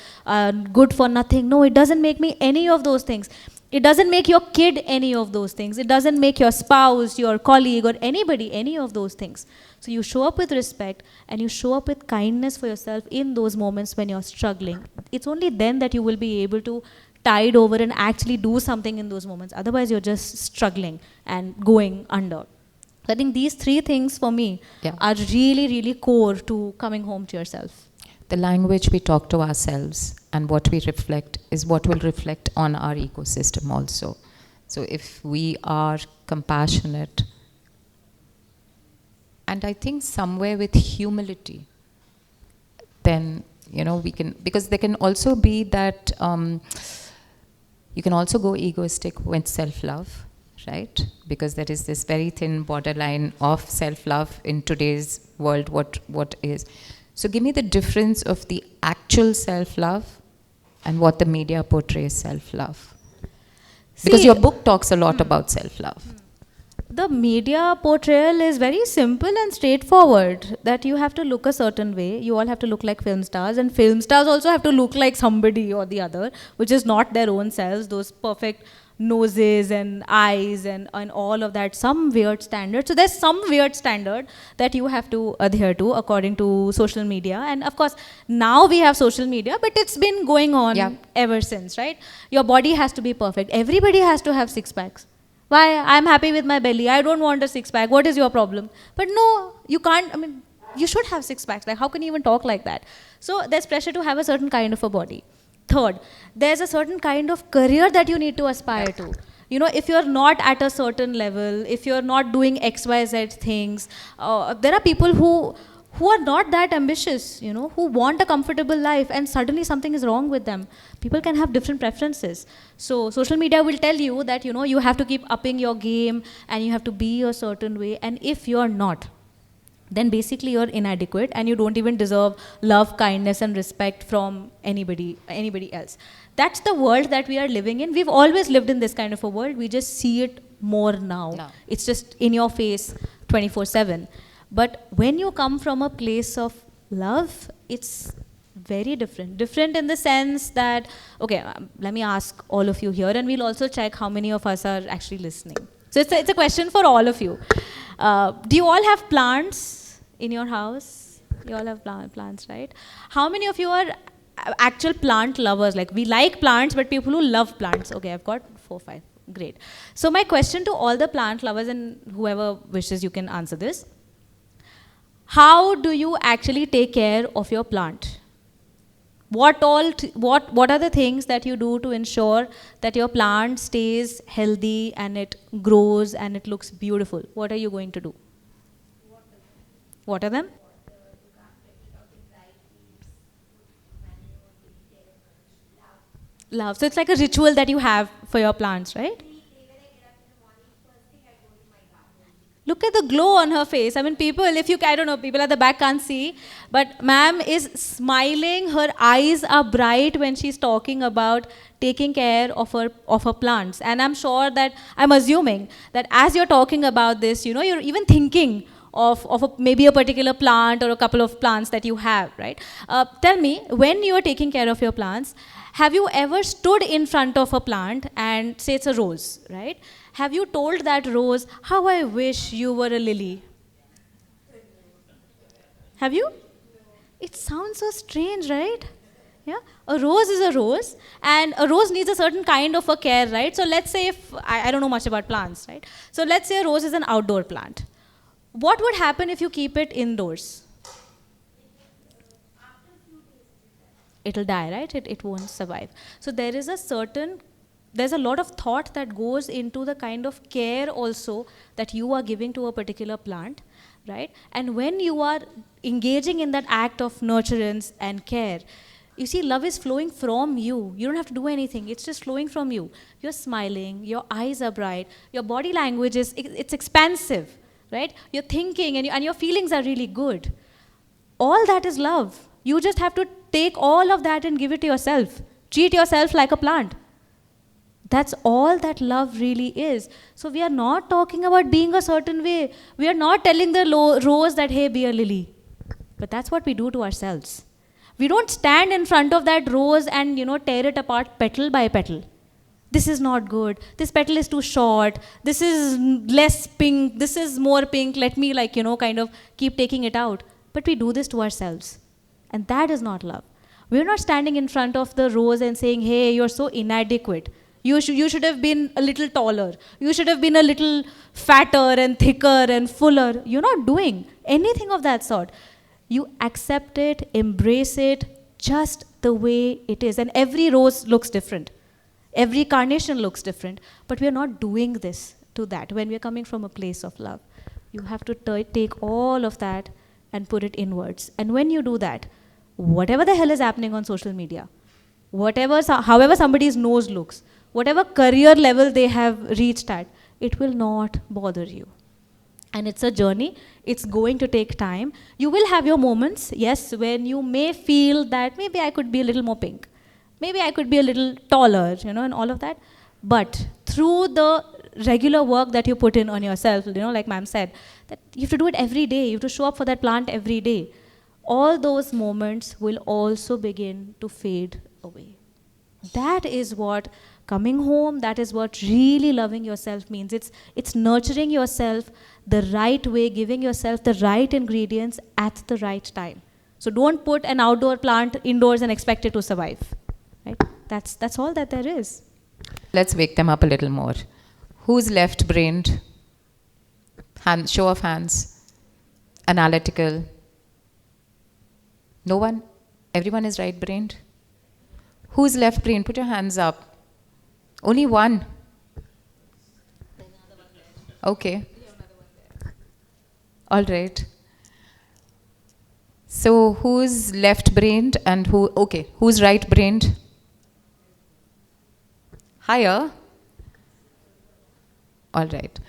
good for nothing. No, it doesn't make me any of those things. It doesn't make your kid any of those things. It doesn't make your spouse, your colleague, or anybody any of those things. So you show up with respect and you show up with kindness for yourself in those moments when you're struggling. It's only then that you will be able to tide over and actually do something in those moments. Otherwise, you're just struggling and going under. I think these three things for me are really, really core to coming home to yourself. The language we talk to ourselves and what we reflect is what will reflect on our ecosystem also. So if we are compassionate, and I think somewhere with humility, then we can, because there can also be that you can also go egoistic with self-love, right? Because there is this very thin borderline of self-love in today's world. What is? So give me the difference of the actual self-love and what the media portrays self-love. Because your book talks a lot about self-love. The media portrayal is very simple and straightforward, that you have to look a certain way. You all have to look like film stars, and film stars also have to look like somebody or the other, which is not their own selves, those perfect noses and eyes and all of that, some weird standard. So there's some weird standard that you have to adhere to according to social media. And of course, now we have social media, but it's been going on ever since, right? Your body has to be perfect. Everybody has to have six packs. Why? I'm happy with my belly. I don't want a six pack. What is your problem? But no, you can't. I mean, you should have six packs. Like, how can you even talk like that? So there's pressure to have a certain kind of a body. Third, there's a certain kind of career that you need to aspire to. If you're not at a certain level, if you're not doing XYZ things, there are people who are not that ambitious, who want a comfortable life, and suddenly something is wrong with them. People can have different preferences. So social media will tell you that, you have to keep upping your game and you have to be a certain way. And if you're not, then basically you're inadequate and you don't even deserve love, kindness, and respect from anybody else. That's the world that we are living in. We've always lived in this kind of a world. We just see it more now. It's just in your face 24/7. But when you come from a place of love, it's very different. Different in the sense that, okay, let me ask all of you here, and we'll also check how many of us are actually listening. So it's a question for all of you. Do you all have plants in your house? You all have plants, right? How many of you are actual plant lovers? Like, we like plants, but people who love plants. Okay, I've got 4, 5. Great. So my question to all the plant lovers, and whoever wishes, you can answer this. How do you actually take care of your plant? What are the things that you do to ensure that your plant stays healthy and it grows and it looks beautiful? What are you going to do? What are them? Love. So it's like a ritual that you have for your plants, right? Look at the glow on her face. I mean, people, I don't know, people at the back can't see, but ma'am is smiling. Her eyes are bright when she's talking about taking care of her plants. And I'm sure that, I'm assuming that as you're talking about this, you're even thinking of maybe a particular plant or a couple of plants that you have, right? Tell me, when you are taking care of your plants, have you ever stood in front of a plant and say it's a rose, right? Have you told that rose, how I wish you were a lily? Have you? It sounds so strange, right? Yeah, a rose is a rose, and a rose needs a certain kind of a care, right? So let's say if, I don't know much about plants, right? So let's say a rose is an outdoor plant. What would happen if you keep it indoors? It'll die, right? It won't survive. So there's a lot of thought that goes into the kind of care also that you are giving to a particular plant, right? And when you are engaging in that act of nurturance and care, you see, love is flowing from you. You don't have to do anything. It's just flowing from you. You're smiling, your eyes are bright, your body language it's expansive, right? You're thinking and your feelings are really good. All that is love. You just have to take all of that and give it to yourself. Treat yourself like a plant. That's all that love really is. So we are not talking about being a certain way. We are not telling the rose that, hey, be a lily. But that's what we do to ourselves. We don't stand in front of that rose and, tear it apart petal by petal. This is not good. This petal is too short. This is less pink. This is more pink. Let me kind of keep taking it out. But we do this to ourselves. And that is not love. We're not standing in front of the rose and saying, hey, you're so inadequate. You should have been a little taller. You should have been a little fatter and thicker and fuller. You're not doing anything of that sort. You accept it, embrace it, just the way it is. And every rose looks different. Every carnation looks different. But we're not doing this to that when we're coming from a place of love. You have to take all of that and put it inwards. And when you do that, whatever the hell is happening on social media, however somebody's nose looks, whatever career level they have reached at, it will not bother you. And it's a journey. It's going to take time. You will have your moments, yes, when you may feel that maybe I could be a little more pink. Maybe I could be a little taller, and all of that. But through the regular work that you put in on yourself, like ma'am said, that you have to do it every day. You have to show up for that plant every day. All those moments will also begin to fade away. That is what coming home, that is what really loving yourself means. It's nurturing yourself the right way, giving yourself the right ingredients at the right time. So don't put an outdoor plant indoors and expect it to survive. Right? That's all that there is. Let's wake them up a little more. Who's left-brained? Show of hands. Analytical. No one? Everyone is right-brained? Who's left-brained? Put your hands up. Only one. Okay. All right. So who's left-brained and who's right-brained? Higher. All right.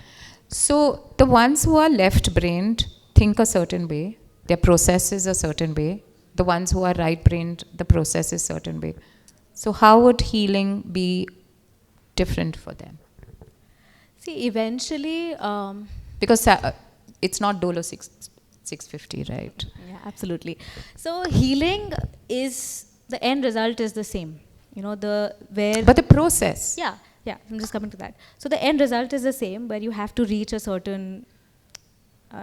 So the ones who are left-brained think a certain way. Their process is a certain way. The ones who are right-brained, the process is a certain way. So how would healing be different for them? See, eventually... because it's not Dolo 650, right? Yeah, absolutely. So healing is, the end result is the same. But the process. Yeah, I'm just coming to that. So the end result is the same, where you have to reach a certain,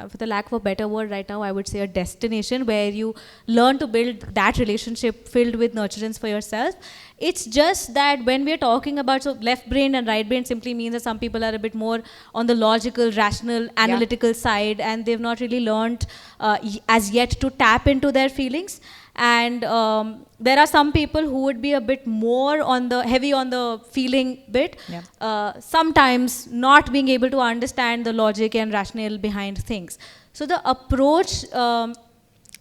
for the lack of a better word right now, I would say a destination where you learn to build that relationship filled with nurturance for yourself. It's just that when we're talking about, so left brain and right brain simply means that some people are a bit more on the logical, rational, analytical side, and they've not really learned as yet to tap into their feelings. And there are some people who would be a bit more heavy on the feeling bit, sometimes not being able to understand the logic and rationale behind things. So the approach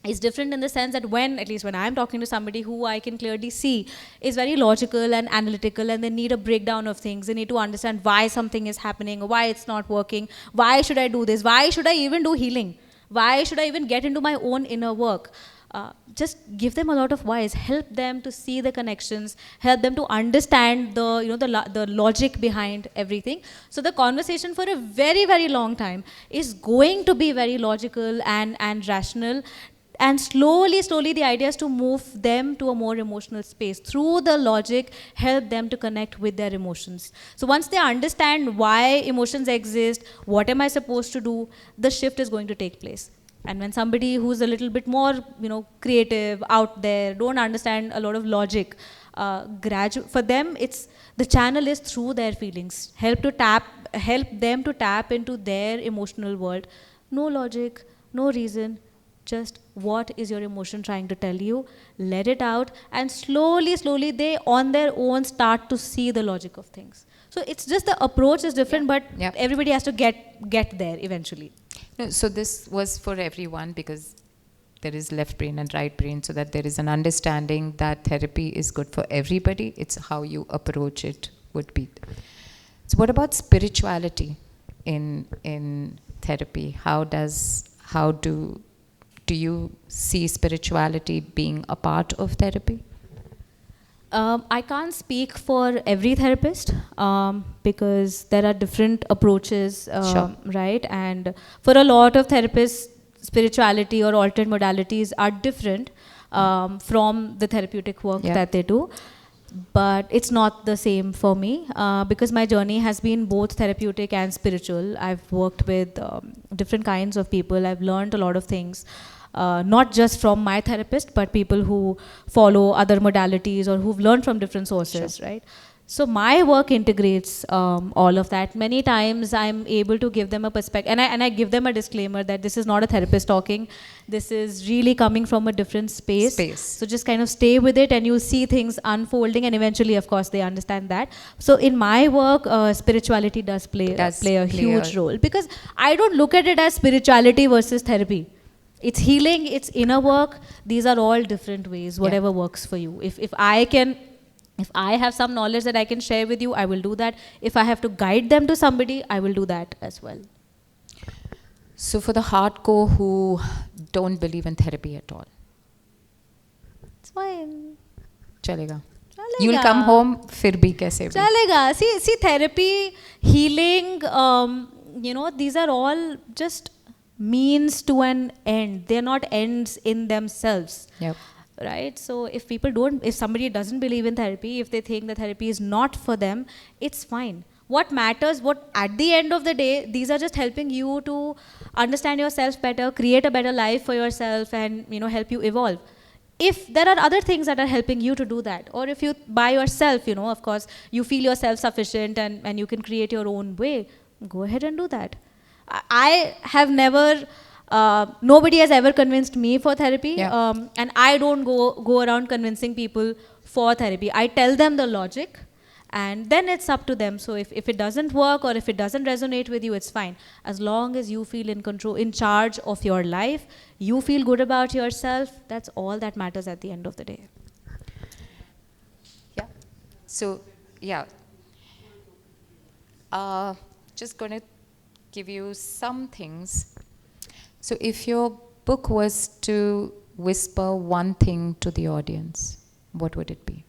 is different in the sense that when, at least when I'm talking to somebody who I can clearly see is very logical and analytical, and they need a breakdown of things, they need to understand why something is happening, why it's not working, why should I do this, why should I even do healing, why should I even get into my own inner work. Just give them a lot of whys, help them to see the connections, help them to understand the, you know, the logic behind everything. So the conversation for a very, very long time is going to be very logical and rational. And slowly, slowly, the idea is to move them to a more emotional space. Through the logic, help them to connect with their emotions. So once they understand why emotions exist, what am I supposed to do, the shift is going to take place. And when somebody who's a little bit more, you know, creative, out there, don't understand a lot of logic, for them, it's the channel is through their feelings. Help them to tap into their emotional world. No logic, no reason, just what is your emotion trying to tell you. Let it out, and slowly, slowly, they on their own start to see the logic of things. So it's just the approach is different, but everybody has to get there eventually. No, so this was for everyone, because there is left brain and right brain, so that there is an understanding that therapy is good for everybody. It's how you approach it would be. So what about spirituality in therapy? How do you see spirituality being a part of therapy? I can't speak for every therapist because there are different approaches, right? And for a lot of therapists, spirituality or alternate modalities are different from the therapeutic work that they do. But it's not the same for me because my journey has been both therapeutic and spiritual. I've worked with different kinds of people. I've learned a lot of things. Not just from my therapist, but people who follow other modalities or who've learned from different sources, right? So my work integrates all of that. Many times I'm able to give them a perspective, and I give them a disclaimer that this is not a therapist talking. This is really coming from a different space. So just kind of stay with it, and you'll see things unfolding, and eventually, of course, they understand that. So in my work, spirituality does play a huge role, because I don't look at it as spirituality versus therapy. It's healing, it's inner work. These are all different ways, whatever works for you. If I have some knowledge that I can share with you, I will do that. If I have to guide them to somebody, I will do that as well. So for the hardcore who don't believe in therapy at all, it's fine. Chalega. You'll come home, fir bhi kaise bhi. Chalega. See, therapy, healing, these are all just means to an end. They're not ends in themselves. Right? So if somebody doesn't believe in therapy, if they think that therapy is not for them, it's fine. What matters, at the end of the day, these are just helping you to understand yourself better, create a better life for yourself, and help you evolve. If there are other things that are helping you to do that, or if you by yourself, of course, you feel yourself sufficient and you can create your own way, go ahead and do that. I have never, nobody has ever convinced me for therapy, and I don't go around convincing people for therapy. I tell them the logic, and then it's up to them. So if it doesn't work or if it doesn't resonate with you, it's fine. As long as you feel in control, in charge of your life, you feel good about yourself, that's all that matters at the end of the day. Yeah. So, just going to give you some things. So if your book was to whisper one thing to the audience, what would it be?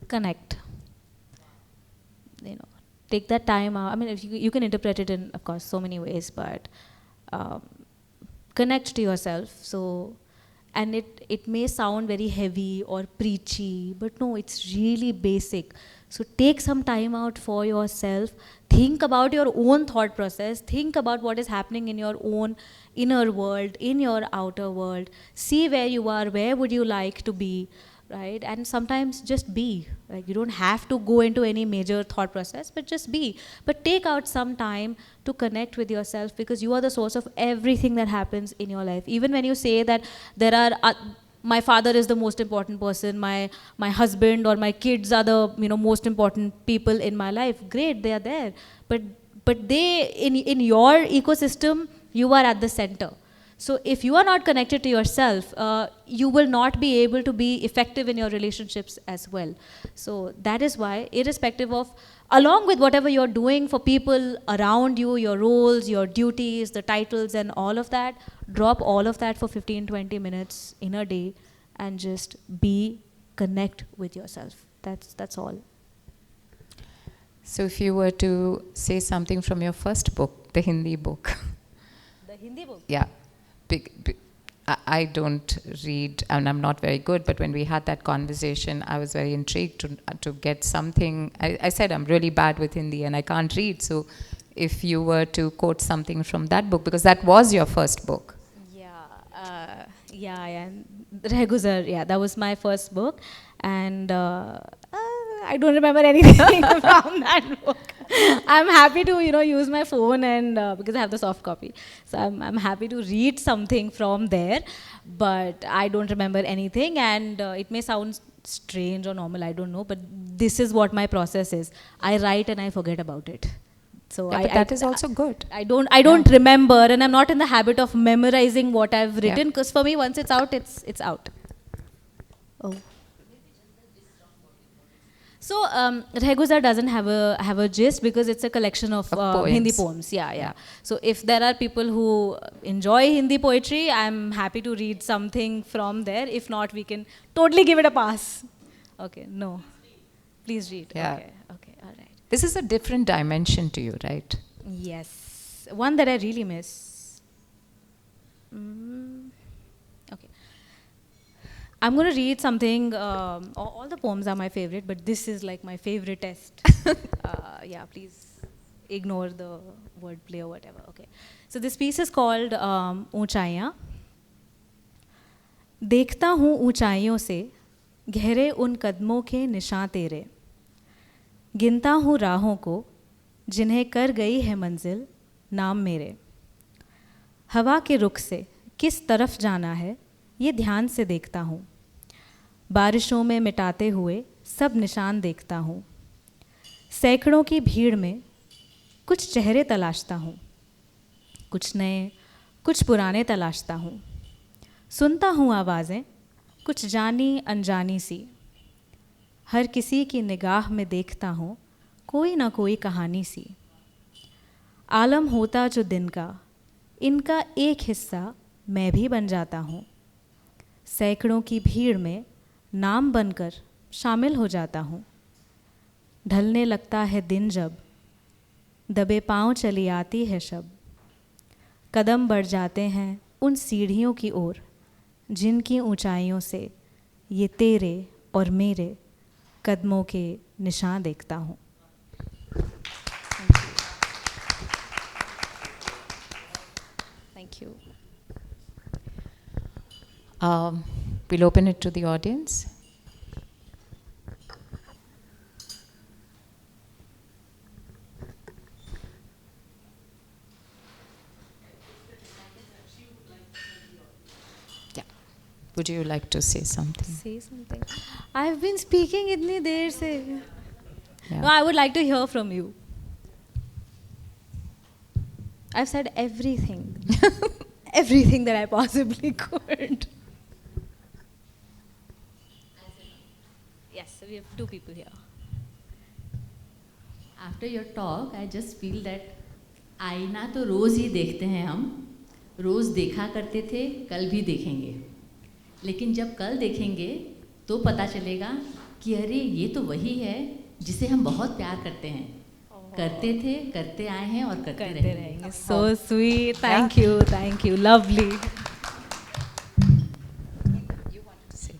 Connect. Take that time out. I mean, if you can interpret it in, of course, so many ways, but connect to yourself. So, and it may sound very heavy or preachy, but no, it's really basic. So take some time out for yourself. Think about your own thought process. Think about what is happening in your own inner world, in your outer world. See where you are, where would you like to be, right? And sometimes just be. Like, you don't have to go into any major thought process, but just be. But take out some time to connect with yourself, because you are the source of everything that happens in your life. Even when you say that there are my father is the most important person, my husband or my kids are the most important people in my life. Great, they are there, but they in your ecosystem, you are at the center. So if you are not connected to yourself, you will not be able to be effective in your relationships as well. So that is why, irrespective of, along with whatever you're doing for people around you, your roles, your duties, the titles and all of that, drop all of that for 15-20 minutes in a day and just connect with yourself. That's all. So if you were to say something from your first book, the Hindi book. The Hindi book? Yeah. I don't read, and I'm not very good, but when we had that conversation, I was very intrigued to get something. I said I'm really bad with Hindi and I can't read, so if you were to quote something from that book, because that was your first book. Yeah. Reguzar, yeah, that was my first book, and I don't remember anything from that book. I'm happy to use my phone, and because I have the soft copy, so I'm happy to read something from there, but I don't remember anything, and it may sound strange or normal, I don't know, but this is what my process is. I write and I forget about it. So yeah, but that is also good. I don't remember, and I'm not in the habit of memorizing what I've written, because for me, once it's out, it's out. Oh. So Reguzar doesn't have a gist, because it's a collection of Hindi poems. Yeah. So if there are people who enjoy Hindi poetry, I'm happy to read something from there. If not, we can totally give it a pass. Okay, no. Please read. Yeah. Okay, all right. This is a different dimension to you, right? Yes. One that I really miss. Okay. I'm going to read something. All the poems are my favorite, but this is like my favorite test. Yeah, please ignore the wordplay or whatever. Okay. So this piece is called ऊंचाइयाँ. देखता हूँ ऊंचाइयों से गहरे उन कदमों के निशान तेरे. गिनता हूँ राहों को जिन्हें कर गई है मंजिल नाम मेरे. हवा के रुख से किस तरफ जाना है ये ध्यान से देखता हूँ. बारिशों में मिटाते हुए सब निशान देखता हूँ. सैकड़ों की भीड़ में कुछ चेहरे तलाशता हूँ. कुछ नए कुछ पुराने तलाशता हूँ. सुनता हूँ आवाज़ें कुछ जानी अनजानी सी. हर किसी की निगाह में देखता हूँ कोई ना कोई कहानी सी. आलम होता जो दिन का इनका एक हिस्सा मैं भी बन जाता हूँ. सैकड़ों की भीड़ में नाम बनकर शामिल हो जाता हूँ. ढलने लगता है दिन जब दबे पाँव चली आती है शब. कदम बढ़ जाते हैं उन सीढ़ियों की ओर जिनकी ऊंचाइयों से ये तेरे और मेरे कदमों के निशान देखता हूँ. Thank you. We'll open it to the audience. Yeah. Would you like to say something? Say something. I've been speaking itni der se. Yeah. No, I would like to hear from you. I've said everything. Everything that I possibly could. Yes, we have two people here. After your talk, I just feel that आईना तो रोज़ ही देखते हैं हम. रोज़ देखा करते थे, कल भी देखेंगे. लेकिन जब कल देखेंगे तो पता चलेगा कि अरे ये तो वही है जिसे हम बहुत प्यार करते हैं. करते थे, करते आए हैं और करते रहेंगे. So sweet. Thank you. Thank you. Lovely. You wanted to say.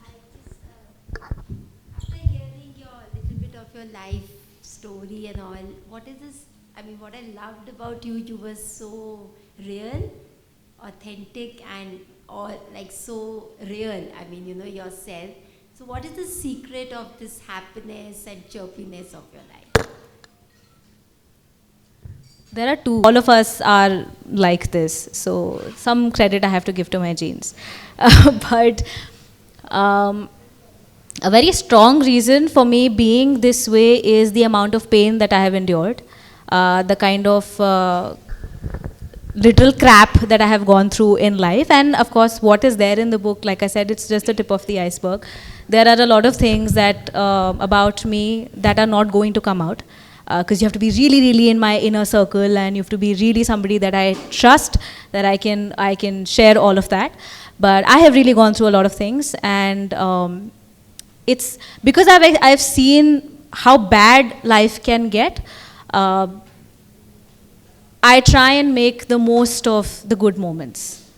After hearing your little bit of your life story and all, what is this? I mean, what I loved about you, you were so real, authentic, and all like so real. I mean, you know yourself. So, what is the secret of this happiness and chirpiness of your life? There are two. All of us are like this. So some credit I have to give to my genes. But Um, a very strong reason for me being this way is the amount of pain that I have endured, the kind of little crap that I have gone through in life, and of course what is there in the book, like I said, it's just the tip of the iceberg. There are a lot of things that about me that are not going to come out, because you have to be really, really in my inner circle, and you have to be really somebody that I trust, that I can share all of that. But I have really gone through a lot of things, and it's because I've seen how bad life can get. I try and make the most of the good moments.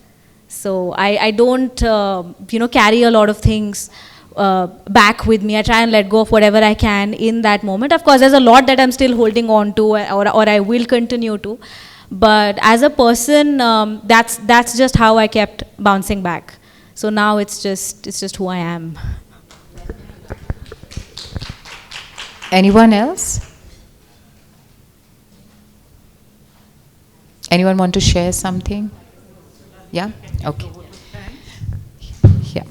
So I don't carry a lot of things back with me. I try and let go of whatever I can in that moment. Of course, there's a lot that I'm still holding on to, or I will continue to. But as a person, that's just how I kept bouncing back. So now it's just who I am. Anyone else? Anyone want to share something? Yeah? Okay. Yeah.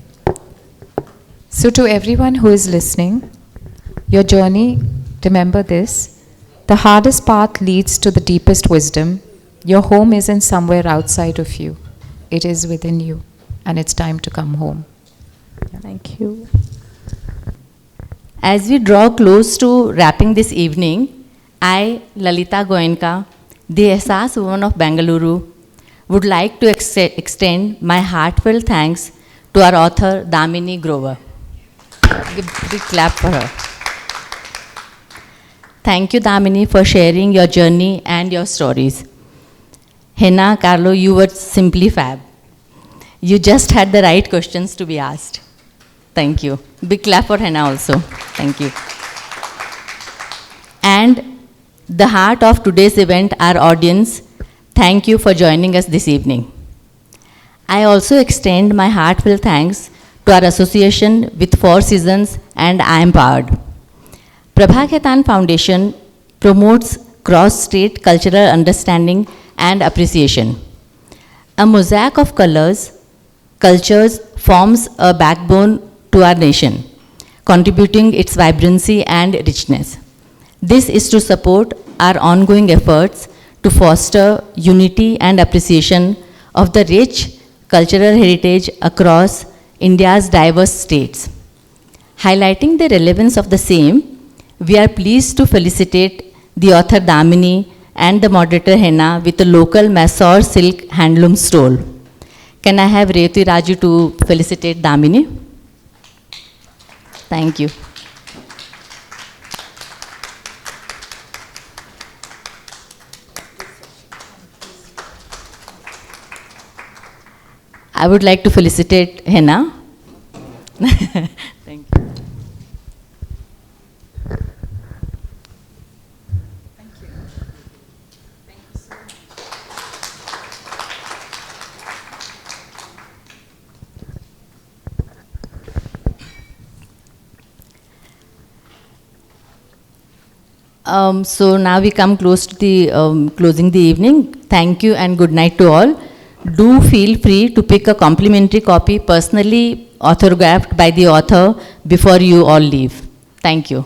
So to everyone who is listening, your journey, remember this, the hardest path leads to the deepest wisdom. Your home isn't somewhere outside of you. It is within you. And it's time to come home. Yeah. Thank you. As we draw close to wrapping this evening, I, Lalita Goenka, the Ehsaas Woman of Bengaluru, would like to extend my heartfelt thanks to our author, Damini Grover. Give a big clap for her. Thank you, Damini, for sharing your journey and your stories. Henna Kalro, you were simply fab. You just had the right questions to be asked. Thank you. Big clap for Henna also. Thank you. And the heart of today's event, our audience, thank you for joining us this evening. I also extend my heartfelt thanks to our association with Four Seasons and I Am Powered. Prabha Khaitan Foundation promotes cross-state cultural understanding and appreciation. A mosaic of cultures forms a backbone to our nation, contributing its vibrancy and richness. This is to support our ongoing efforts to foster unity and appreciation of the rich cultural heritage across India's diverse states. Highlighting the relevance of the same, we are pleased to felicitate the author Damini and the moderator Henna with a local Mysore silk handloom stole. Can I have Revathi Raju to felicitate Damini? Thank you. I would like to felicitate Henna. Thank you. So now we come close to the closing the evening. Thank you and good night to all. Do feel free to pick a complimentary copy personally autographed by the author before you all leave. Thank you.